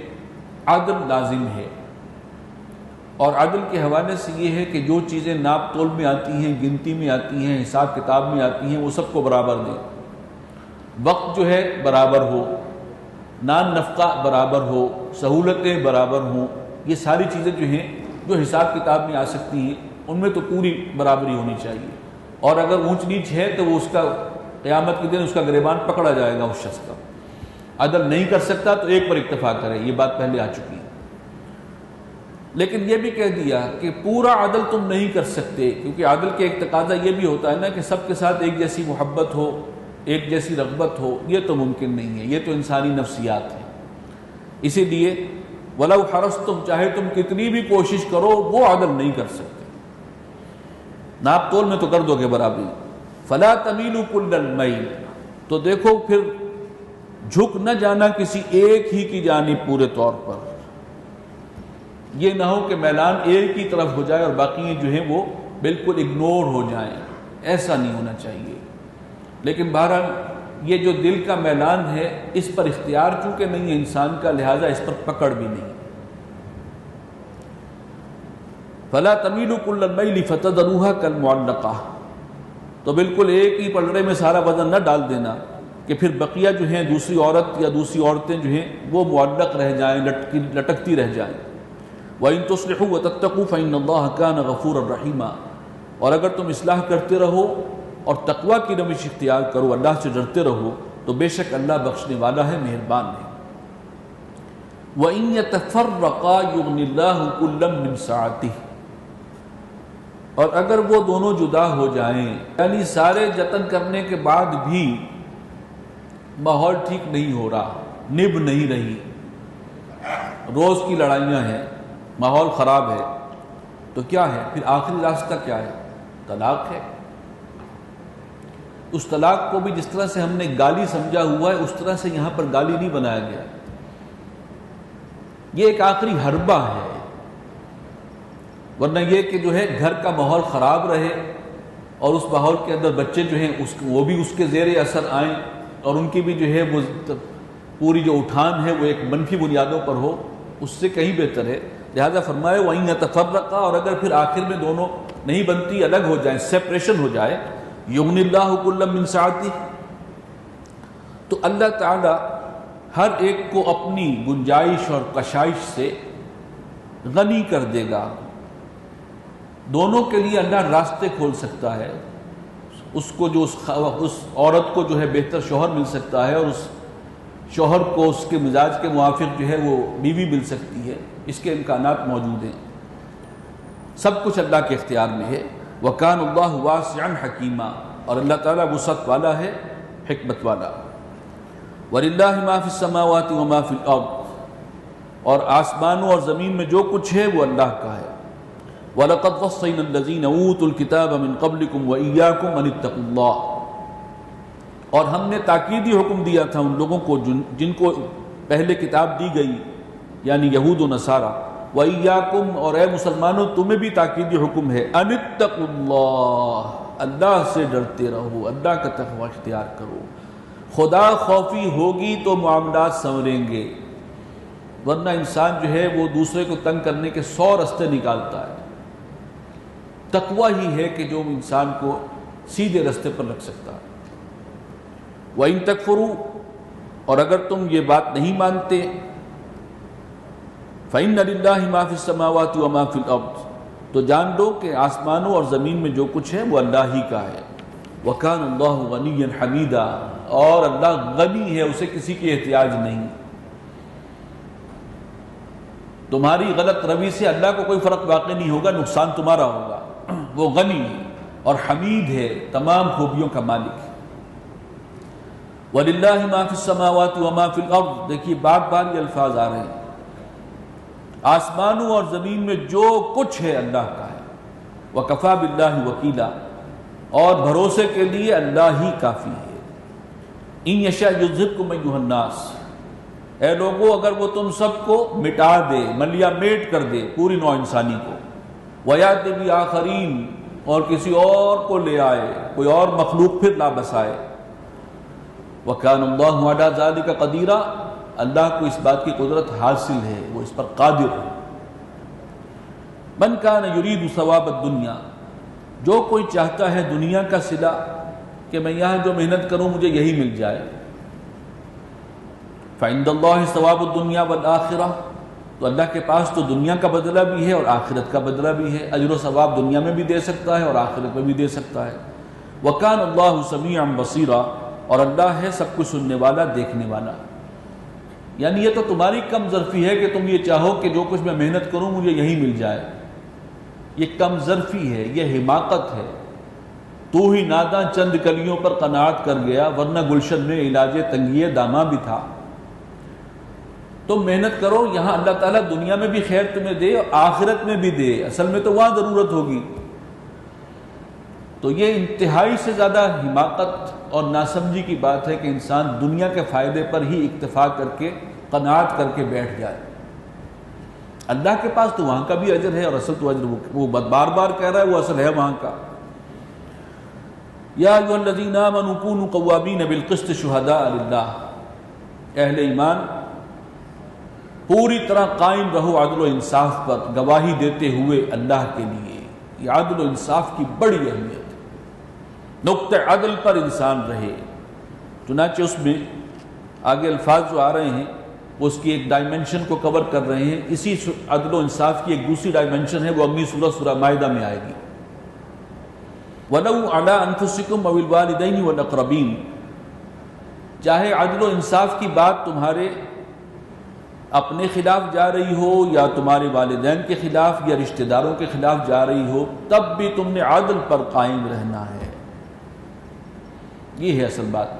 عدل لازم ہے، اور عدل کے حوالے سے یہ ہے کہ جو چیزیں ناپ تول میں آتی ہیں، گنتی میں آتی ہیں، حساب کتاب میں آتی ہیں، وہ سب کو برابر دیں، وقت جو ہے برابر ہو، نان نفقہ برابر ہو، سہولتیں برابر ہوں، یہ ساری چیزیں جو ہیں جو حساب کتاب میں آ سکتی ہیں ان میں تو پوری برابری ہونی چاہیے، اور اگر اونچ نیچ ہے تو وہ اس کا قیامت کے دن اس کا گریبان پکڑا جائے گا اس شخص کا۔ عدل نہیں کر سکتا تو ایک پر اکتفا کرے، یہ بات پہلے آ چکی ہے۔ لیکن یہ بھی کہہ دیا کہ پورا عدل تم نہیں کر سکتے، کیونکہ عدل کے ایک تقاضا یہ بھی ہوتا ہے نا کہ سب کے ساتھ ایک جیسی محبت ہو، ایک جیسی رغبت ہو، یہ تو ممکن نہیں ہے، یہ تو انسانی نفسیات ہے۔ اسی لیے وَلَوْ حَرَصْتُمْ، چاہے تم کتنی بھی کوشش کرو وہ عدل نہیں کر سکتے، ناپ تول میں تو کر دو گے برابری۔ فَلَا تَمِيلُوا كُلَّ الْمَيْلِ، تو دیکھو پھر جھک نہ جانا کسی ایک ہی کی جانب پورے طور پر، یہ نہ ہو کہ میلان ایک کی طرف ہو جائے اور باقی جو ہیں وہ بالکل اگنور ہو جائیں، ایسا نہیں ہونا چاہیے۔ لیکن بہرحال یہ جو دل کا میلان ہے اس پر اختیار چونکہ نہیں ہے انسان کا، لہٰذا اس پر پکڑ بھی نہیں۔ فَلَا تَمِيلُوا كُلَّ الْمَيْلِ فَتَذَرُوهَا كَالْمُعَلَّقَةِ، تو بالکل ایک ہی پلڑے میں سارا وزن نہ ڈال دینا کہ پھر بقیہ جو ہیں دوسری عورت یا دوسری عورتیں جو ہیں وہ معلق رہ جائیں، لٹکتی رہ جائیں۔ وَإِن تُصْلِحُوا وَتَتَّقُوا فَإِنَّ اللَّهَ كَانَ غَفُورًا رَحِيمًا، اور اگر تم اصلاح کرتے رہو اور تقویٰ کی روش اختیار کرو، اللہ سے ڈرتے رہو، تو بے شک اللہ بخشنے والا ہے، مہربان ہے۔ وَإِن يَتَفَرَّقَا يُغْنِ اللَّهُ كُلًّا مِّن سَعَتِهِ، اور اگر وہ دونوں جدا ہو جائیں، یعنی سارے جتن کرنے کے بعد بھی ماحول ٹھیک نہیں ہو رہا، نب نہیں رہی، روز کی لڑائیاں ہیں، ماحول خراب ہے، تو کیا ہے پھر آخری راستہ کیا ہے؟ طلاق ہے۔ اس طلاق کو بھی جس طرح سے ہم نے گالی سمجھا ہوا ہے اس طرح سے یہاں پر گالی نہیں بنایا گیا، یہ ایک آخری حربہ ہے، ورنہ یہ کہ جو ہے گھر کا ماحول خراب رہے اور اس ماحول کے اندر بچے جو ہیں وہ بھی اس کے زیر اثر آئیں اور ان کی بھی جو ہے وہ پوری جو اٹھان ہے وہ ایک منفی بنیادوں پر ہو، اس سے کہیں بہتر ہے۔ لہذا فرمائے وَإِن يَتَفَرَّقَا، اور اگر پھر آخر میں دونوں نہیں بنتی، الگ ہو جائیں، سیپریشن ہو جائے، یغنی اللہ کلا من سعتہ، تو اللہ تعالی ہر ایک کو اپنی گنجائش اور کشائش سے غنی کر دے گا، دونوں کے لیے اللہ راستے کھول سکتا ہے، اس کو جو اس عورت کو جو ہے بہتر شوہر مل سکتا ہے، اور اس شوہر کو اس کے مزاج کے موافق جو ہے وہ بیوی مل سکتی ہے، اس کے امکانات موجود ہیں، سب کچھ اللہ کے اختیار میں ہے۔ وَكَانَ اللَّهُ وَاسِعًا حَكِيمًا، اور اللہ تعالیٰ وسعت والا ہے، حکمت والا۔ وَلِلَّهِ مَا فِي السَّمَاوَاتِ وَمَا فِي الْأَرْضِ، اور آسمانوں اور زمین میں جو کچھ ہے وہ اللہ کا ہے۔ وَلَقَدْ وَصَّيْنَا الَّذِينَ أُوتُوا الْكِتَابَ مِنْ قَبْلِكُمْ وَإِيَّاكُمْ أَنِ اتَّقُوا اللَّهَ، اور ہم نے تاکیدی حکم دیا تھا ان لوگوں کو جن کو پہلے کتاب دی گئی، یعنی یہود و نصارہ، وَإِيَّاكُمْ، اور اے مسلمانوں تمہیں بھی تاکیدی حکم ہے، أَنِ اتَّقُوا اللَّهَ، اللہ سے ڈرتے رہو، اللہ کا تقوی اختیار کرو۔ خدا خوفی ہوگی تو معاملات سنوریں گے، ورنہ انسان جو ہے وہ دوسرے کو تنگ کرنے کے 100 راستے نکالتا ہے۔ تقوی ہی ہے کہ جو انسان کو سیدھے راستے پر رکھ سکتا ہے۔ وَإِن تَكْفُرُوا، اور اگر تم یہ بات نہیں مانتے، فَإِنَّ لِلَّهِ مَا فِي السَّمَاوَاتِ وَمَا فِي الْأَرْضِ، تو جان لو کہ آسمانوں اور زمین میں جو کچھ ہے وہ اللہ ہی کا ہے۔ وَكَانَ اللَّهُ غَنِيًّا حَمِيدًا، اور اللہ غنی ہے، اسے کسی کی احتیاج نہیں۔ تمہاری غلط روی سے اللہ کو کوئی فرق واقع نہیں ہوگا، نقصان تمہارا ہوگا، وہ غنی ہے اور حمید ہے، تمام خوبیوں کا مالک ہے۔ وَلِلَّهِ مَا فِي السَّمَاوَاتِ وَمَا فِي الْأَرْضِ، دیکھیے بار بار یہ الفاظ آ رہے ہیں، آسمانوں اور زمین میں جو کچھ ہے اللہ کا ہے۔ وَكَفَى بِاللَّهِ وَكِيلًا، اور بھروسے کے لیے اللہ ہی کافی ہے۔ إِن يَشَأْ يُذْهِبْكُمْ أَيُّهَا النَّاسُ، اے لوگو اگر وہ تم سب کو مٹا دے، ملیا میٹ کر دے، پوری نوع انسانی کو، وَيَأْتِ بِآخَرِينَ، اور کسی اور کو لے آئے، کوئی اور مخلوق پھر لا بسائے۔ وَكَانَ اللَّهُ عَلَىٰ ذَلِكَ قَدِيرًا، اللہ کو اس بات کی قدرت حاصل ہے، وہ اس پر قادر ہے۔ مَنْ كَانَ يُرِيدُ ثَوَابَ الدُّنْيَا، جو کوئی چاہتا ہے دنیا کا صلہ، کہ میں یہاں جو محنت کروں مجھے یہی مل جائے، فعند اللہ ثواب الدنیا والآخرہ، تو اللہ کے پاس تو دنیا کا بدلہ بھی ہے اور آخرت کا بدلہ بھی ہے، اجر و ثواب دنیا میں بھی دے سکتا ہے اور آخرت میں بھی دے سکتا ہے۔ وَكَانَ اللَّهُ سَمِيعًا بَصِيرًا، اور اللہ ہے سب کچھ سننے والا، دیکھنے والا۔ یعنی یہ تو تمہاری کم ظرفی ہے کہ تم یہ چاہو کہ جو کچھ میں محنت کروں مجھے یہی مل جائے، یہ کم ظرفی ہے، یہ حماقت ہے۔ تو ہی ناداں چند کلیوں پر قناعت کر گیا، ورنہ گلشن میں علاج تنگی داماں بھی تھا۔ تم محنت کرو، یہاں اللہ تعالیٰ دنیا میں بھی خیر تمہیں دے اور آخرت میں بھی دے، اصل میں تو وہاں ضرورت ہوگی۔ تو یہ انتہائی سے زیادہ حماقت اور ناسمجھی کی بات ہے کہ انسان دنیا کے فائدے پر ہی اکتفا کر کے قناعت کر کے بیٹھ جائے۔ اللہ کے پاس تو وہاں کا بھی اجر ہے، اور اصل تو اجر وہ بار بار کہہ رہا ہے وہ اصل ہے وہاں کا۔ یا ایھا الذین آمنوا کونوا قوامین بالقسط شہداء للہ، اہل ایمان پوری طرح قائم رہو عدل و انصاف پر، گواہی دیتے ہوئے اللہ کے لیے۔ یہ عدل و انصاف کی بڑی اہمیت ہے، نقطہ عدل پر انسان رہے۔ چنانچہ اس میں آگے الفاظ جو آ رہے ہیں وہ اس کی ایک ڈائمنشن کو کور کر رہے ہیں۔ اسی عدل و انصاف کی ایک دوسری ڈائمنشن ہے، وہ اگلی سورہ مائدہ میں آئے گی۔ وَلَوْ عَلَىٰ أَنفُسِكُمْ أَوِ الْوَالِدَيْنِ وَالْأَقْرَبِينَ، چاہے عدل و انصاف کی بات تمہارے اپنے خلاف جا رہی ہو یا تمہارے والدین کے خلاف یا رشتہ داروں کے خلاف جا رہی ہو، تب بھی تم نے عدل پر قائم رہنا ہے۔ یہ ہے اصل بات۔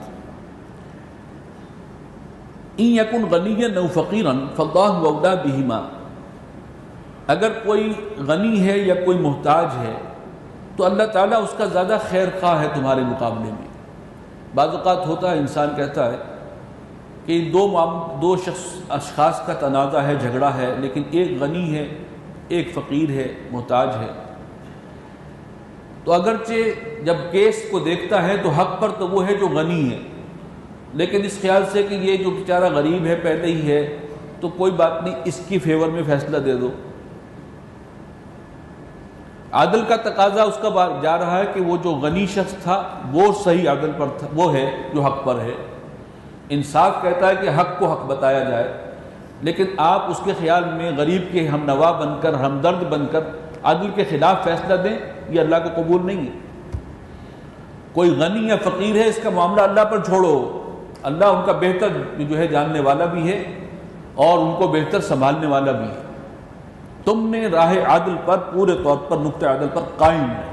إِن يَكُنْ غَنِيًّا أَوْ فَقِيرًا فَاللَّهُ أَوْلَىٰ بِهِمَا، اگر کوئی غنی ہے یا کوئی محتاج ہے تو اللہ تعالیٰ اس کا زیادہ خیر خواہ ہے تمہارے مقابلے میں۔ بعض اوقات ہوتا ہے انسان کہتا ہے کہ دو اشخاص کا تنازع ہے، جھگڑا ہے، لیکن ایک غنی ہے ایک فقیر ہے، محتاج ہے، تو اگرچہ جب کیس کو دیکھتا ہے تو حق پر تو وہ ہے جو غنی ہے، لیکن اس خیال سے کہ یہ جو بیچارہ غریب ہے پہلے ہی ہے تو کوئی بات نہیں، اس کی فیور میں فیصلہ دے دو۔ عدل کا تقاضا اس کا جا رہا ہے کہ وہ جو غنی شخص تھا وہ صحیح عدل پر تھا، وہ ہے جو حق پر ہے۔ انصاف کہتا ہے کہ حق کو حق بتایا جائے، لیکن آپ اس کے خیال میں غریب کے ہم نوا بن کر، ہمدرد بن کر عدل کے خلاف فیصلہ دیں، یہ اللہ کو قبول نہیں ہے۔ کوئی غنی یا فقیر ہے، اس کا معاملہ اللہ پر چھوڑو، اللہ ان کا بہتر جو ہے جاننے والا بھی ہے اور ان کو بہتر سنبھالنے والا بھی ہے۔ تم نے راہ عدل پر پورے طور پر، نقطہ عدل پر قائم ہے۔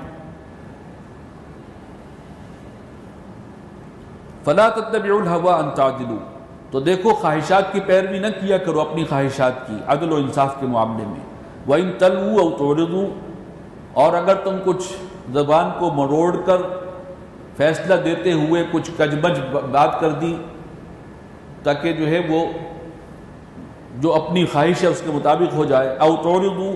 فَلَا تَتَّبِعُوا الْهَوَىٰ أَن تَعْدِلُوا، تو دیکھو خواہشات کی پیروی نہ کیا کرو، اپنی خواہشات کی عدل و انصاف کے معاملے میں۔ وَإِن تَلْوُوا أَوْ تُعْرِضُوا، اور اگر تم کچھ زبان کو مروڑ کر فیصلہ دیتے ہوئے کچھ کجمج بات کر دی تاکہ جو ہے وہ جو اپنی خواہش ہے اس کے مطابق ہو جائے، او تعرضوا،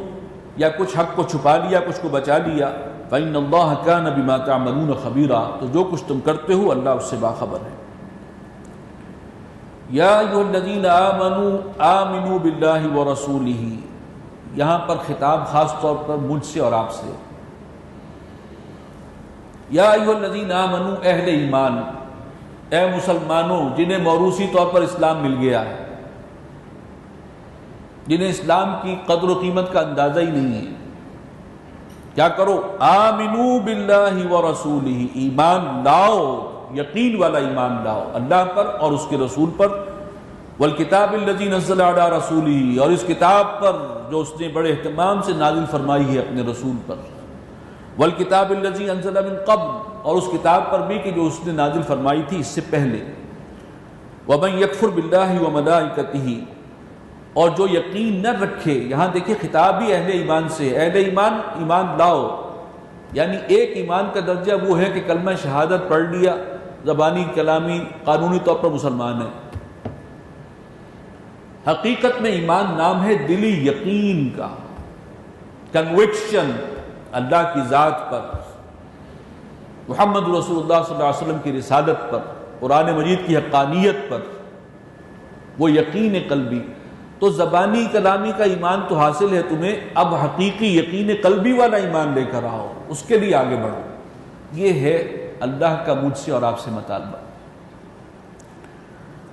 یا کچھ حق کو چھپا لیا، کچھ کو بچا لیا، فإن اللہ کان بما تعملون خبیرا، تو جو کچھ تم کرتے ہو اللہ اس سے باخبر ہے۔ یا ایھا الذین آمنوا آمنوا باللہ ورسولہ، یہاں پر خطاب خاص طور پر مجھ سے اور آپ سے۔ یا ایھا الذین آمنوا، اہل ایمان، اے مسلمانوں جنہیں موروثی طور پر اسلام مل گیا ہے، جنہیں اسلام کی قدر و قیمت کا اندازہ ہی نہیں ہے، کیا کرو؟ آمنوا باللہ ورسولہ، ایمان لاؤ، یقین والا ایمان لاؤ اللہ پر اور اس کے رسول پر، والکتاب الذی نزل علی رسولہ، اور اس کتاب پر جو اس نے بڑے اہتمام سے نازل فرمائی ہے اپنے رسول پر، والکتاب الذی انزل من قبل، اور اس کتاب پر بھی کہ جو اس نے نازل فرمائی تھی اس سے پہلے، ومن یکفر باللہ وملائکتہ، اور جو یقین نہ رکھے، یہاں دیکھیں خطاب بھی اہل ایمان سے، اہل ایمان ایمان لاؤ، یعنی ایک ایمان کا درجہ وہ ہے کہ کلمہ شہادت پڑھ لیا، زبانی کلامی قانونی طور پر مسلمان ہے، حقیقت میں ایمان نام ہے دلی یقین کا، کنوکشن اللہ کی ذات پر، محمد رسول اللہ صلی اللہ علیہ وسلم کی رسالت پر، قرآن مجید کی حقانیت پر، وہ یقین قلبی۔ تو زبانی کلامی کا ایمان تو حاصل ہے تمہیں، اب حقیقی یقین قلبی والا ایمان لے کر آؤ، اس کے لیے آگے بڑھو۔ یہ ہے اللہ کا مجھ سے اور آپ سے مطالبہ۔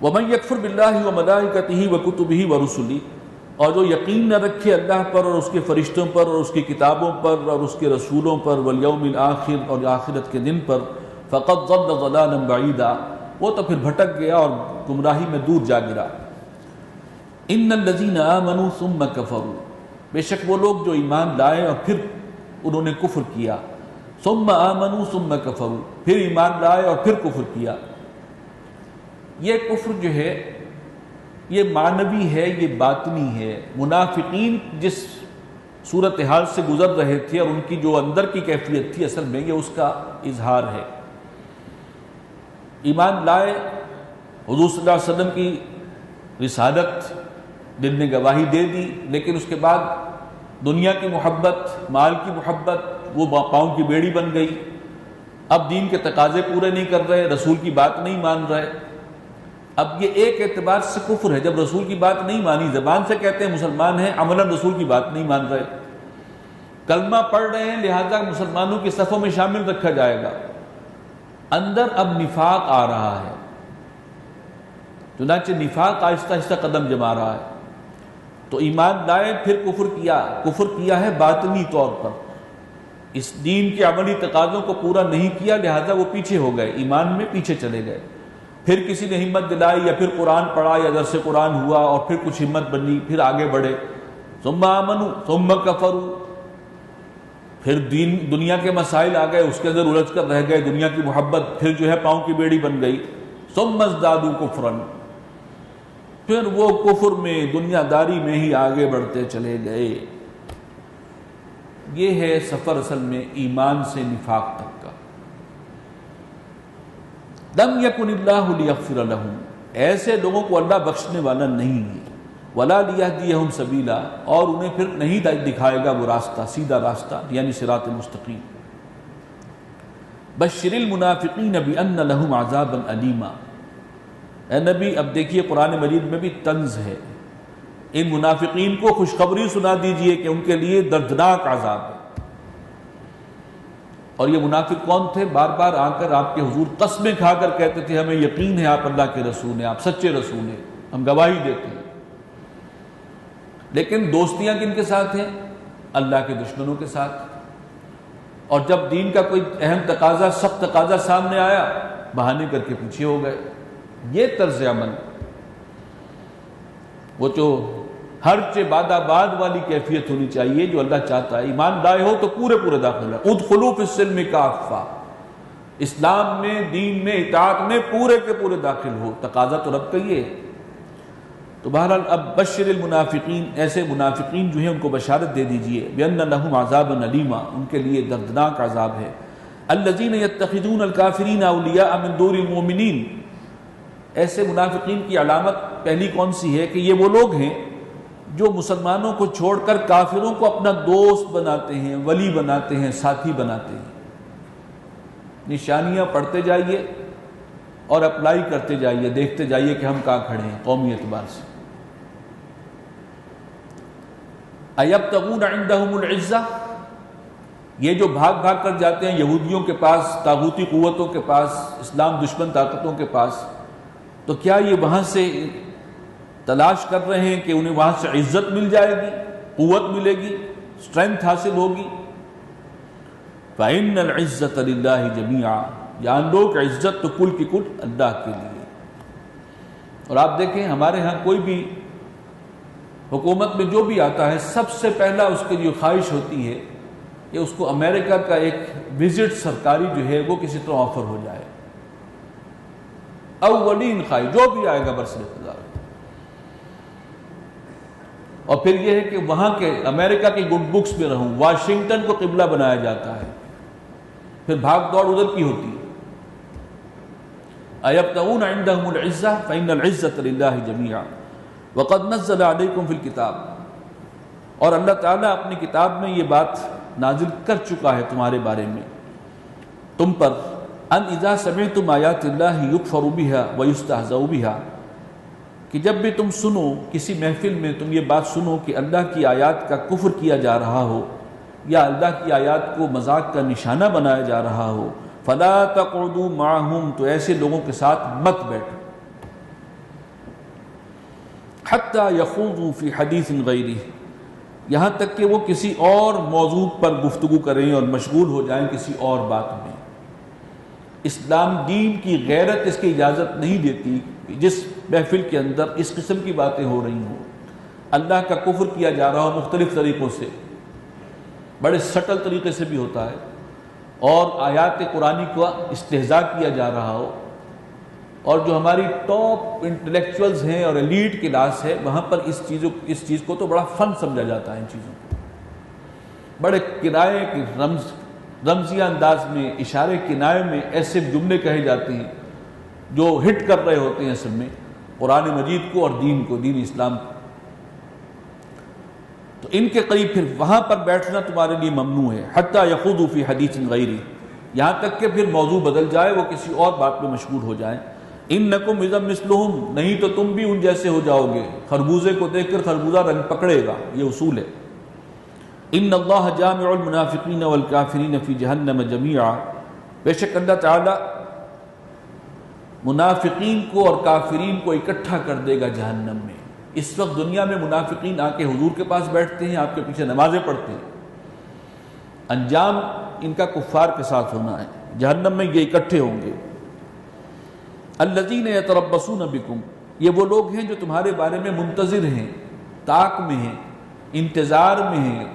وَمَن يَكْفُرْ بِاللَّهِ وَمَلَائِكَتِهِ وَكُتُبِهِ وَرُسُلِهِ، اور جو یقین نہ رکھے اللہ پر اور اس کے فرشتوں پر اور اس کی کتابوں پر اور اس کے رسولوں پر والیوم الآخر اور آخرت کے دن پر، فَقَدْ ضَلَّ ضَلَالًا بَعِیدًا، وہ تو پھر بھٹک گیا اور گمراہی میں دور جا گرا۔ إِنَّ الَّذِينَ آمَنُوا ثُمَّ كَفَرُوا، بے شک وہ لوگ جو ایمان لائے اور پھر انہوں نے کفر کیا، ثم آمنوا ثم کفروا، پھر ایمان لائے اور پھر کفر کیا۔ یہ کفر جو ہے یہ معنوی ہے، یہ باطنی ہے۔ منافقین جس صورتحال سے گزر رہے تھے اور ان کی جو اندر کی کیفیت تھی، اصل میں یہ اس کا اظہار ہے۔ ایمان لائے، حضور صلی اللہ علیہ وسلم کی رسالت دل نے گواہی دے دی، لیکن اس کے بعد دنیا کی محبت، مال کی محبت وہ پاؤں کی بیڑی بن گئی۔ اب دین کے تقاضے پورے نہیں کر رہے، رسول کی بات نہیں مان رہے۔ اب یہ ایک اعتبار سے کفر ہے، جب رسول کی بات نہیں مانی، زبان سے کہتے ہیں مسلمان ہیں، عملاً رسول کی بات نہیں مان رہے۔ کلمہ پڑھ رہے ہیں لہذا مسلمانوں کی صفوں میں شامل رکھا جائے گا، اندر اب نفاق آ رہا ہے، چنانچہ نفاق آہستہ آہستہ قدم جما رہا ہے۔ تو ایمان لائے پھر کفر کیا ہے باطنی طور پر، اس دین کے عملی تقاضوں کو پورا نہیں کیا لہذا وہ پیچھے ہو گئے، ایمان میں پیچھے چلے گئے۔ پھر کسی نے ہمت دلائی یا پھر قرآن پڑھا یا درس قرآن ہوا اور پھر کچھ ہمت بنی، پھر آگے بڑھے۔ ثم آمنوا ثم کفروا، پھر دنیا کے مسائل آ گئے، اس کے اندر الجھ کر رہ گئے، دنیا کی محبت پھر جو ہے پاؤں کی بیڑی بن گئی۔ ثم ازدادوا کفرا، پھر وہ کفر میں، دنیا داری میں ہی آگے بڑھتے چلے گئے۔ یہ ہے سفر اصل میں ایمان سے نفاق تک کا۔ لم یکن اللہ لیغفر لہم، ایسے لوگوں کو اللہ بخشنے والا نہیں ہے، ولا لیہدیہم سبیلا، اور انہیں پھر نہیں دکھائے گا وہ راستہ، سیدھا راستہ، یعنی صراط مستقیم۔ بشر المنافقین بان لہم عذابا علیما، اے نبی اب دیکھیے قرآن مجید میں بھی طنز ہے، ان منافقین کو خوشخبری سنا دیجئے کہ ان کے لیے دردناک عذاب ہے۔ اور یہ منافق کون تھے؟ بار بار آ کر آپ کے حضور قسمیں کھا کر کہتے تھے ہمیں یقین ہے آپ اللہ کے رسول ہیں، آپ سچے رسول ہیں، ہم گواہی دیتے ہیں، لیکن دوستیاں کن کے ساتھ ہیں؟ اللہ کے دشمنوں کے ساتھ۔ اور جب دین کا کوئی اہم تقاضا، سخت تقاضا سامنے آیا، بہانے کر کے پیچھے ہو گئے۔ یہ طرز عمل، وہ جو ہر باد آباد والی کیفیت ہونی چاہیے جو اللہ چاہتا ہے۔ ایمان لائے ہو تو پورے داخل ہے، ادخلوا فی السلم کافہ، اسلام میں، دین میں، اطاعت میں پورے کے پورے داخل ہو، تقاضا تو رب کا ہی ہے۔ تو بہرحال اب بشر المنافقین، ایسے منافقین جو ہیں ان کو بشارت دے دیجئے، بأن لہم عذابا علیما، ان کے لیے دردناک عذاب ہے۔ الذین یتخذون الکافرین اولیاء من دون المؤمنین، ایسے منافقین کی علامت پہلی کون سی ہے کہ یہ وہ لوگ ہیں جو مسلمانوں کو چھوڑ کر کافروں کو اپنا دوست بناتے ہیں، ولی بناتے ہیں، ساتھی بناتے ہیں۔ نشانیاں پڑھتے جائیے اور اپلائی کرتے جائیے، دیکھتے جائیے کہ ہم کہاں کھڑے ہیں قومی اعتبار سے۔ ایبتغون عندہم العزہ، یہ جو بھاگ کر جاتے ہیں یہودیوں کے پاس، طاغوتی قوتوں کے پاس، اسلام دشمن طاقتوں کے پاس، تو کیا یہ وہاں سے تلاش کر رہے ہیں کہ انہیں وہاں سے عزت مل جائے گی، قوت ملے گی، اسٹرینتھ حاصل ہوگی؟ فَإِنَّ الْعِزَّةَ لِلَّهِ جَمِيعًا، جان لو کہ عزت تو کل کی کل اللہ کے لیے۔ اور آپ دیکھیں ہمارے ہاں کوئی بھی حکومت میں جو بھی آتا ہے، سب سے پہلا اس کی جو خواہش ہوتی ہے کہ اس کو امریکہ کا ایک وزٹ سرکاری جو ہے وہ کسی طرح آفر ہو جائے، اولین خواہش جو بھی آئے گا برسر اقتدار۔ اور پھر یہ ہے کہ وہاں کے امریکہ کی گڈ بکس میں رہوں، واشنگٹن کو قبلہ بنایا جاتا ہے، پھر بھاگ دوڑ ادھر کی ہوتی ہے۔ ایبتغون عندہم العزہ فإن العزۃ للہ جمیعا وقد نزل علیکم فی الکتاب، اور اللہ تعالیٰ اپنی کتاب میں یہ بات نازل کر چکا ہے تمہارے بارے میں، تم پر، ان اذا سمعتم آیات اللہ یکفر بہا ویستہزأ بہا، کہ جب بھی تم سنو کسی محفل میں تم یہ بات سنو کہ اللہ کی آیات کا کفر کیا جا رہا ہو یا اللہ کی آیات کو مذاق کا نشانہ بنایا جا رہا ہو، فلا تقعدوا معہم، تو ایسے لوگوں کے ساتھ مت بیٹھو۔ حتی یخوضوا فی حدیث غیرہ، یہاں تک کہ وہ کسی اور موضوع پر گفتگو کریں اور مشغول ہو جائیں کسی اور بات میں۔ اسلام دین کی غیرت اس کی اجازت نہیں دیتی کہ جس محفل کے اندر اس قسم کی باتیں ہو رہی ہوں، اللہ کا کفر کیا جا رہا ہو مختلف طریقوں سے، بڑے سٹل طریقے سے بھی ہوتا ہے، اور آیات قرآنی کا استہزاء کیا جا رہا ہو، اور جو ہماری ٹاپ انٹلیکچوئلز ہیں اور ایلیٹ کلاس ہے وہاں پر اس چیز کو تو بڑا فن سمجھا جاتا ہے، ان چیزوں کو بڑے کنائے کی رمزیہ انداز میں، اشارے کنائے میں ایسے جملے کہے جاتے ہیں جو ہٹ کر رہے ہوتے ہیں اصل میں قرآن مجید کو اور دین کو، دین اسلام کو۔ تو ان کے قریب پھر وہاں پر بیٹھنا تمہارے لیے ممنوع ہے، حتی یخوضوا فی حدیث غیرہ، یہاں تک کہ پھر موضوع بدل جائے، وہ کسی اور بات میں مشغول ہو جائیں۔ انکم اذا مثلہم، نہیں تو تم بھی ان جیسے ہو جاؤ گے، خربوزے کو دیکھ کر خربوزہ رنگ پکڑے گا، یہ اصول ہے۔ ان اللہ جامع المنافقین والکافرین فی جہنم جمیعا، بے شک اللہ تعالی منافقین کو اور کافرین کو اکٹھا کر دے گا جہنم میں۔ اس وقت دنیا میں منافقین آ کے حضور کے پاس بیٹھتے ہیں، آپ کے پیچھے نمازیں پڑھتے ہیں، انجام ان کا کفار کے ساتھ ہونا ہے، جہنم میں یہ اکٹھے ہوں گے۔ الذین یتربصون بکم، یہ وہ لوگ ہیں جو تمہارے بارے میں منتظر ہیں، طاق میں ہیں، انتظار میں ہیں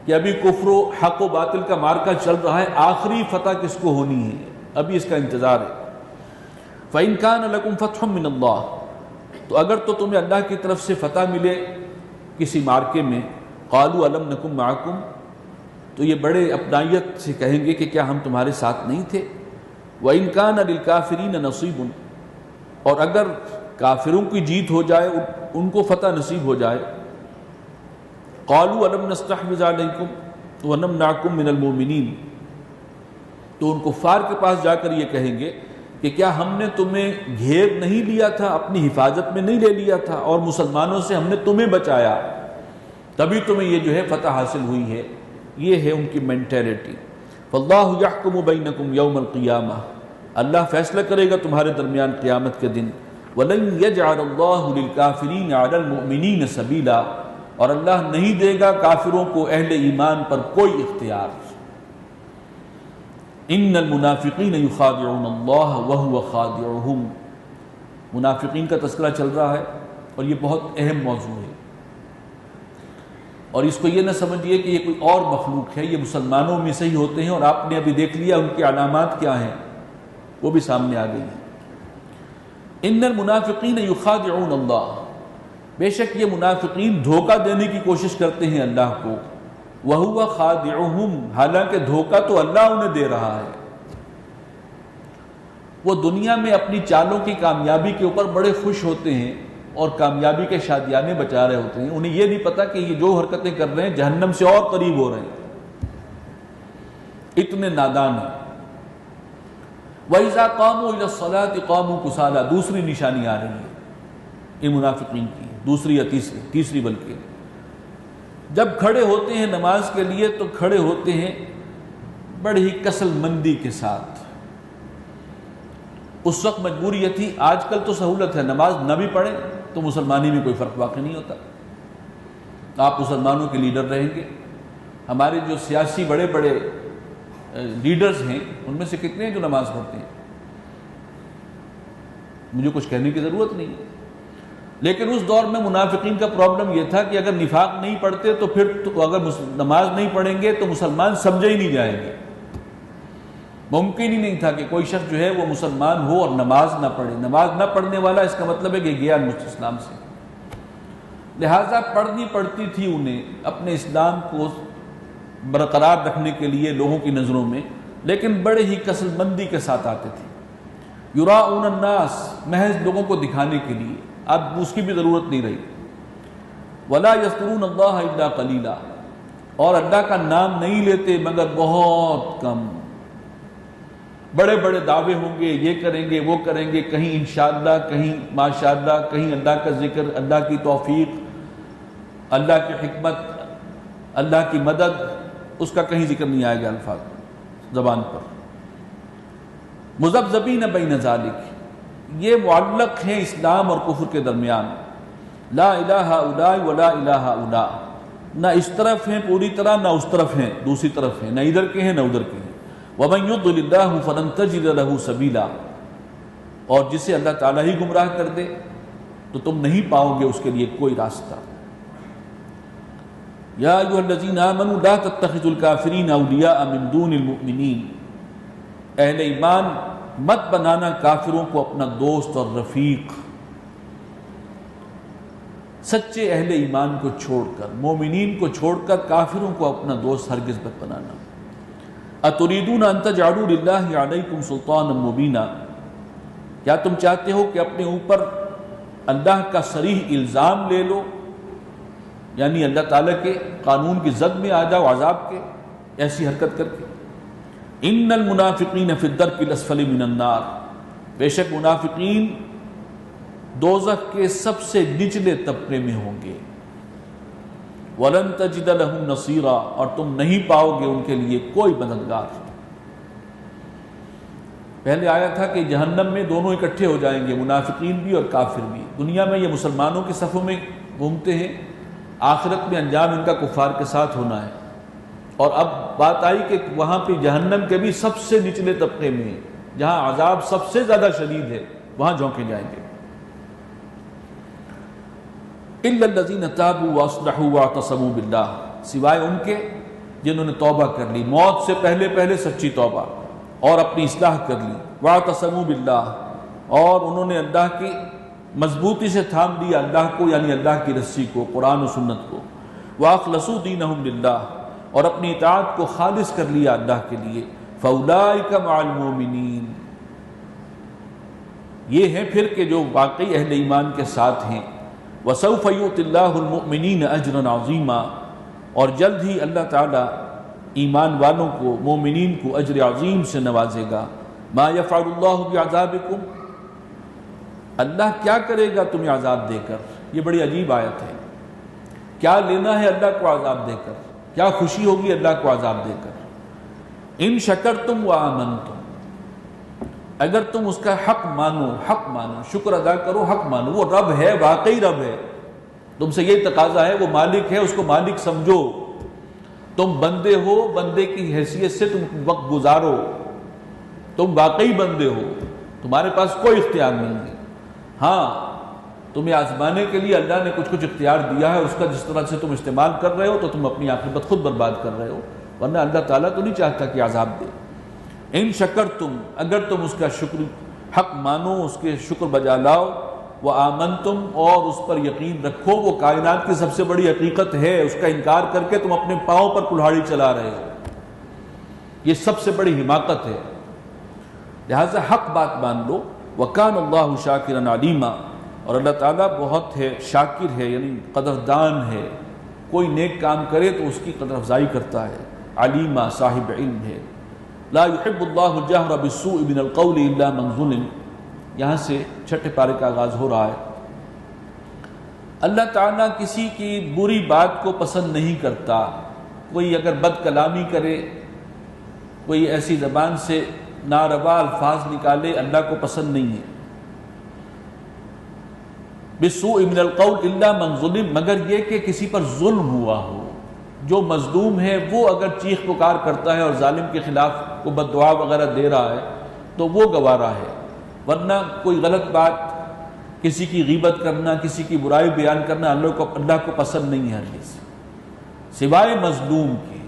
کہ ابھی کفر و حق و باطل کا مارکا چل رہا ہے، آخری فتح کس کو ہونی ہے، ابھی اس کا انتظار ہے۔ فَإِن كَانَ لَكُمْ فَتْحٌ مِّنَ اللَّهِ، تو اگر تو تمہیں اللہ کی طرف سے فتح ملے کسی مارکے میں، قَالُوا أَلَمْ نَكُن مَّعَكُمْ، تو یہ بڑے اپنائیت سے کہیں گے کہ کیا ہم تمہارے ساتھ نہیں تھے۔ وَإِن كَانَ لِلْكَافِرِينَ نَصِيبٌ، اور اگر کافروں کی جیت ہو جائے، ان کو فتح نصیب ہو جائے، قَالُوا أَلَمْ نَسْتَحْوِذْ عَلَيْكُمْ وَنَمْنَعْكُمْ مِنَ الْمُؤْمِنِينَ، تو ان کفار کے پاس جا کر یہ کہیں گے کہ کیا ہم نے تمہیں گھیر نہیں لیا تھا، اپنی حفاظت میں نہیں لے لیا تھا، اور مسلمانوں سے ہم نے تمہیں بچایا، تبھی تمہیں یہ جو ہے فتح حاصل ہوئی ہے۔ یہ ہے ان کی مینٹیلٹی۔ فاللہ یحکم بینکم یوم القیامہ، اللہ فیصلہ کرے گا تمہارے درمیان قیامت کے دن۔ وَلَن يَجْعَلَ اللَّهُ لِلْكَافِرِينَ عَلَى الْمُؤْمِنِينَ سَبِيلًا، اور اللہ نہیں دے گا کافروں کو اہل ایمان پر کوئی اختیار۔ ان المنافقین یخادعون اللہ وہو خادعہم، منافقین کا تذکرہ چل رہا ہے اور یہ بہت اہم موضوع ہے، اور اس کو یہ نہ سمجھیے کہ یہ کوئی اور مخلوق ہے، یہ مسلمانوں میں سے ہی ہوتے ہیں، اور آپ نے ابھی دیکھ لیا ان کی علامات کیا ہیں، وہ بھی سامنے آ گئی ہیں۔ ان المنافقین یخادعون اللہ، بے شک یہ منافقین دھوکہ دینے کی کوشش کرتے ہیں اللہ کو، وَهُوَ خَادِعُهُمْ، حالانکہ دھوکہ تو اللہ انہیں دے رہا ہے۔ وہ دنیا میں اپنی چالوں کی کامیابی کے اوپر بڑے خوش ہوتے ہیں اور کامیابی کے شادیانے بچا رہے ہوتے ہیں، انہیں یہ نہیں پتا کہ یہ جو حرکتیں کر رہے ہیں جہنم سے اور قریب ہو رہے ہیں، اتنے نادان ہیں۔ وَإِذَا قَامُوا إِلَى الصَّلَاةِ قَامُوا كُسَالَىٰ، دوسری نشانی آ رہی ہے ان منافقین کی، دوسری یا تیسری بلکہ، جب کھڑے ہوتے ہیں نماز کے لیے تو کھڑے ہوتے ہیں بڑی ہی کسل مندی کے ساتھ۔ اس وقت مجبوری یہ تھی، آج کل تو سہولت ہے، نماز نہ بھی پڑھیں تو مسلمانی میں کوئی فرق واقع نہیں ہوتا، آپ مسلمانوں کے لیڈر رہیں گے۔ ہمارے جو سیاسی بڑے بڑے لیڈرز ہیں ان میں سے کتنے ہیں جو نماز پڑھتے ہیں، مجھے کچھ کہنے کی ضرورت نہیں ہے۔ لیکن اس دور میں منافقین کا پرابلم یہ تھا کہ اگر نفاق نہیں پڑھتے تو پھر اگر نماز نہیں پڑھیں گے تو مسلمان سمجھے ہی نہیں جائیں گے، ممکن ہی نہیں تھا کہ کوئی شخص جو ہے وہ مسلمان ہو اور نماز نہ پڑھے۔ نماز نہ پڑھنے والا اس کا مطلب ہے کہ گیا اسلام سے، لہٰذا پڑھنی پڑتی تھی انہیں اپنے اسلام کو برقرار رکھنے کے لیے لوگوں کی نظروں میں، لیکن بڑے ہی کسل مندی کے ساتھ آتے تھے۔ یراؤن الناس، محض لوگوں کو دکھانے کے لیے، اب اس کی بھی ضرورت نہیں رہی۔ ولا یذکرون اللہ الا قلیلا، اور اللہ کا نام نہیں لیتے مگر بہت کم۔ بڑے بڑے دعوے ہوں گے، یہ کریں گے وہ کریں گے، کہیں انشاءاللہ، کہیں ماشاءاللہ، کہیں اللہ کا ذکر، اللہ کی توفیق، اللہ کی حکمت، اللہ کی مدد، اس کا کہیں ذکر نہیں آئے گا الفاظ زبان پر۔ مذبذبین بین ذالک، یہ معلق ہیں اسلام اور کفر کے درمیان۔ لا الہ الا ولا الہ الا، نہ اس طرف ہیں پوری طرح نہ اس طرف ہیں دوسری طرف ہیں، نہ ادھر کے ہیں نہ ادھر کے ہیں۔ وَمَن يُضْلِلِ اللَّهُ فَلَن تَجِدَ لَهُ سَبِيلًا، اور جسے اللہ تعالیٰ ہی گمراہ کر دے تو تم نہیں پاؤ گے اس کے لیے کوئی راستہ۔ یا ایھا الذین آمنوا لا تتخذوا الکافرین اولیاء من دون المؤمنین، اہل ایمان مت بنانا کافروں کو اپنا دوست اور رفیق، سچے اہل ایمان کو چھوڑ کر، مومنین کو چھوڑ کر کافروں کو اپنا دوست ہرگز مت بنانا۔ اتریدون ان تجعلوا للہ علیکم سلطانا مبینا، کیا تم چاہتے ہو کہ اپنے اوپر اللہ کا صریح الزام لے لو، یعنی اللہ تعالیٰ کے قانون کی زد میں آ جاؤ عذاب کے ایسی حرکت کر کے؟ ان المنافقین فی الدرک الاسفل من النار، بے شک منافقین دوزخ کے سب سے نچلے طبقے میں ہوں گے۔ وَلَن تَجِدَ لَهُمْ نَصِيرًا، اور تم نہیں پاؤ گے ان کے لیے کوئی مددگار۔ پہلے آیا تھا کہ جہنم میں دونوں اکٹھے ہو جائیں گے، منافقین بھی اور کافر بھی۔ دنیا میں یہ مسلمانوں کے صفوں میں گھومتے ہیں، آخرت میں انجام ان کا کفار کے ساتھ ہونا ہے۔ اور اب بات آئی کہ وہاں پہ جہنم کے بھی سب سے نچلے طبقے میں، جہاں عذاب سب سے زیادہ شدید ہے، وہاں جھونکے جائیں گے۔ الا الذین تابوا واصلحوا واعتصموا باللہ، سوائے ان کے جنہوں نے توبہ کر لی، موت سے پہلے پہلے سچی توبہ اور اپنی اصلاح کر لی، واعتصموا باللہ، اور انہوں نے اللہ کی مضبوطی سے تھام لیا اللہ کو، یعنی اللہ کی رسی کو، قرآن و سنت کو، واخلصوا دینہم للہ، اور اپنی اطاعت کو خالص کر لیا اللہ کے لیے، فاولئک مع المؤمنین، یہ ہیں پھر کہ جو واقعی اہل ایمان کے ساتھ ہیں۔ وَسَوْفَ يُؤْتِ اللَّهُ الْمُؤْمِنِينَ أَجْرًا عَظِيمًا، اور جلد ہی اللہ تعالیٰ ایمان والوں کو، مومنین کو اجر عظیم سے نوازے گا۔ مَا يَفْعَلُ اللَّهُ بِعَذَابِكُمْ، اللہ کیا کرے گا تمہیں عذاب دے کر؟ یہ بڑی عجیب آیت ہے۔ کیا لینا ہے اللہ کو عذاب دے کر؟ کیا خوشی ہوگی اللہ کو عذاب دے کر؟ ان شکرتم وآمنتم، اگر تم اس کا حق مانو، شکر ادا کرو، حق مانو، وہ رب ہے، واقعی رب ہے، تم سے یہ تقاضا ہے، وہ مالک ہے، اس کو مالک سمجھو، تم بندے ہو، بندے کی حیثیت سے تم وقت گزارو، تم واقعی بندے ہو، تمہارے پاس کوئی اختیار نہیں ہے۔ ہاں تمہیں آزمانے کے لیے اللہ نے کچھ اختیار دیا ہے، اس کا جس طرح سے تم استعمال کر رہے ہو تو تم اپنی عاقبت خود برباد کر رہے ہو، ورنہ اللہ تعالیٰ تو نہیں چاہتا کہ عذاب دے۔ ان شکرتم، اگر تم اس کا شکر حق مانو، اس کے شکر بجا لاؤ، وآمنتم، اور اس پر یقین رکھو، وہ کائنات کی سب سے بڑی حقیقت ہے، اس کا انکار کر کے تم اپنے پاؤں پر کلہاڑی چلا رہے ہو، یہ سب سے بڑی حماقت ہے، لہذا حق بات مان لو۔ وَكَانَ اللَّهُ شَاكِرًا عَلِيمًا، اور اللہ تعالیٰ بہت ہے شاکر ہے، یعنی قدردان ہے، کوئی نیک کام کرے تو اس کی قدر افزائی کرتا ہے، علیمہ صاحب علم ہے۔ لا يحب اللہ الجہر بالسوء من القول الا من ظلم، یہاں سے چھٹے پارے کا آغاز ہو رہا ہے۔ اللہ تعالیٰ کسی کی بری بات کو پسند نہیں کرتا، کوئی اگر بد کلامی کرے، کوئی ایسی زبان سے ناروا الفاظ نکالے، اللہ کو پسند نہیں ہے۔ بالسوء من القول الا من ظلم، مگر یہ کہ کسی پر ظلم ہوا ہو، جو مظلوم ہے وہ اگر چیخ پکار کرتا ہے اور ظالم کے خلاف کو بد دعا وغیرہ دے رہا ہے تو وہ گوارا ہے، ورنہ کوئی غلط بات، کسی کی غیبت کرنا، کسی کی برائی بیان کرنا اللہ کو پسند نہیں ہے ہرگز، سوائے مظلوم کے۔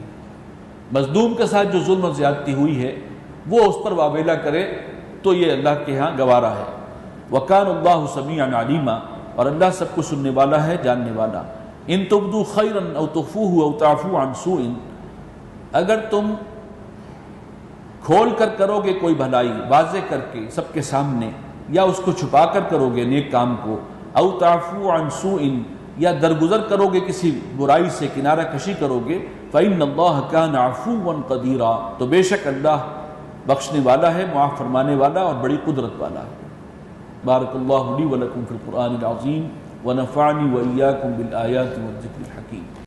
مظلوم کے ساتھ جو ظلم و زیادتی ہوئی ہے وہ اس پر واویلا کرے تو یہ اللہ کے ہاں گوارا ہے۔ وَكَانَ اللَّهُ سَمِيعًا عَلِيمًا، اور اللہ سب کو سننے والا ہے، جاننے والا۔ ان تبدو خیرا او تخفوہ او تعفو عن سوء، اگر تم کھول کر کرو گے کوئی بھلائی، واضح کر کے سب کے سامنے، یا اس کو چھپا کر کرو گے نیک کام کو، او تعفو عن سوء، یا درگزر کرو گے کسی برائی سے، کنارہ کشی کرو گے، فإن اللہ کان عفوا قدیرا، تو بے شک اللہ بخشنے والا ہے، معاف فرمانے والا اور بڑی قدرت والا ہے۔ بارک اللہ لی ولکم فی القرآن العظیم ونفعنی وإیاکم بالآیات والذکر الحکیم۔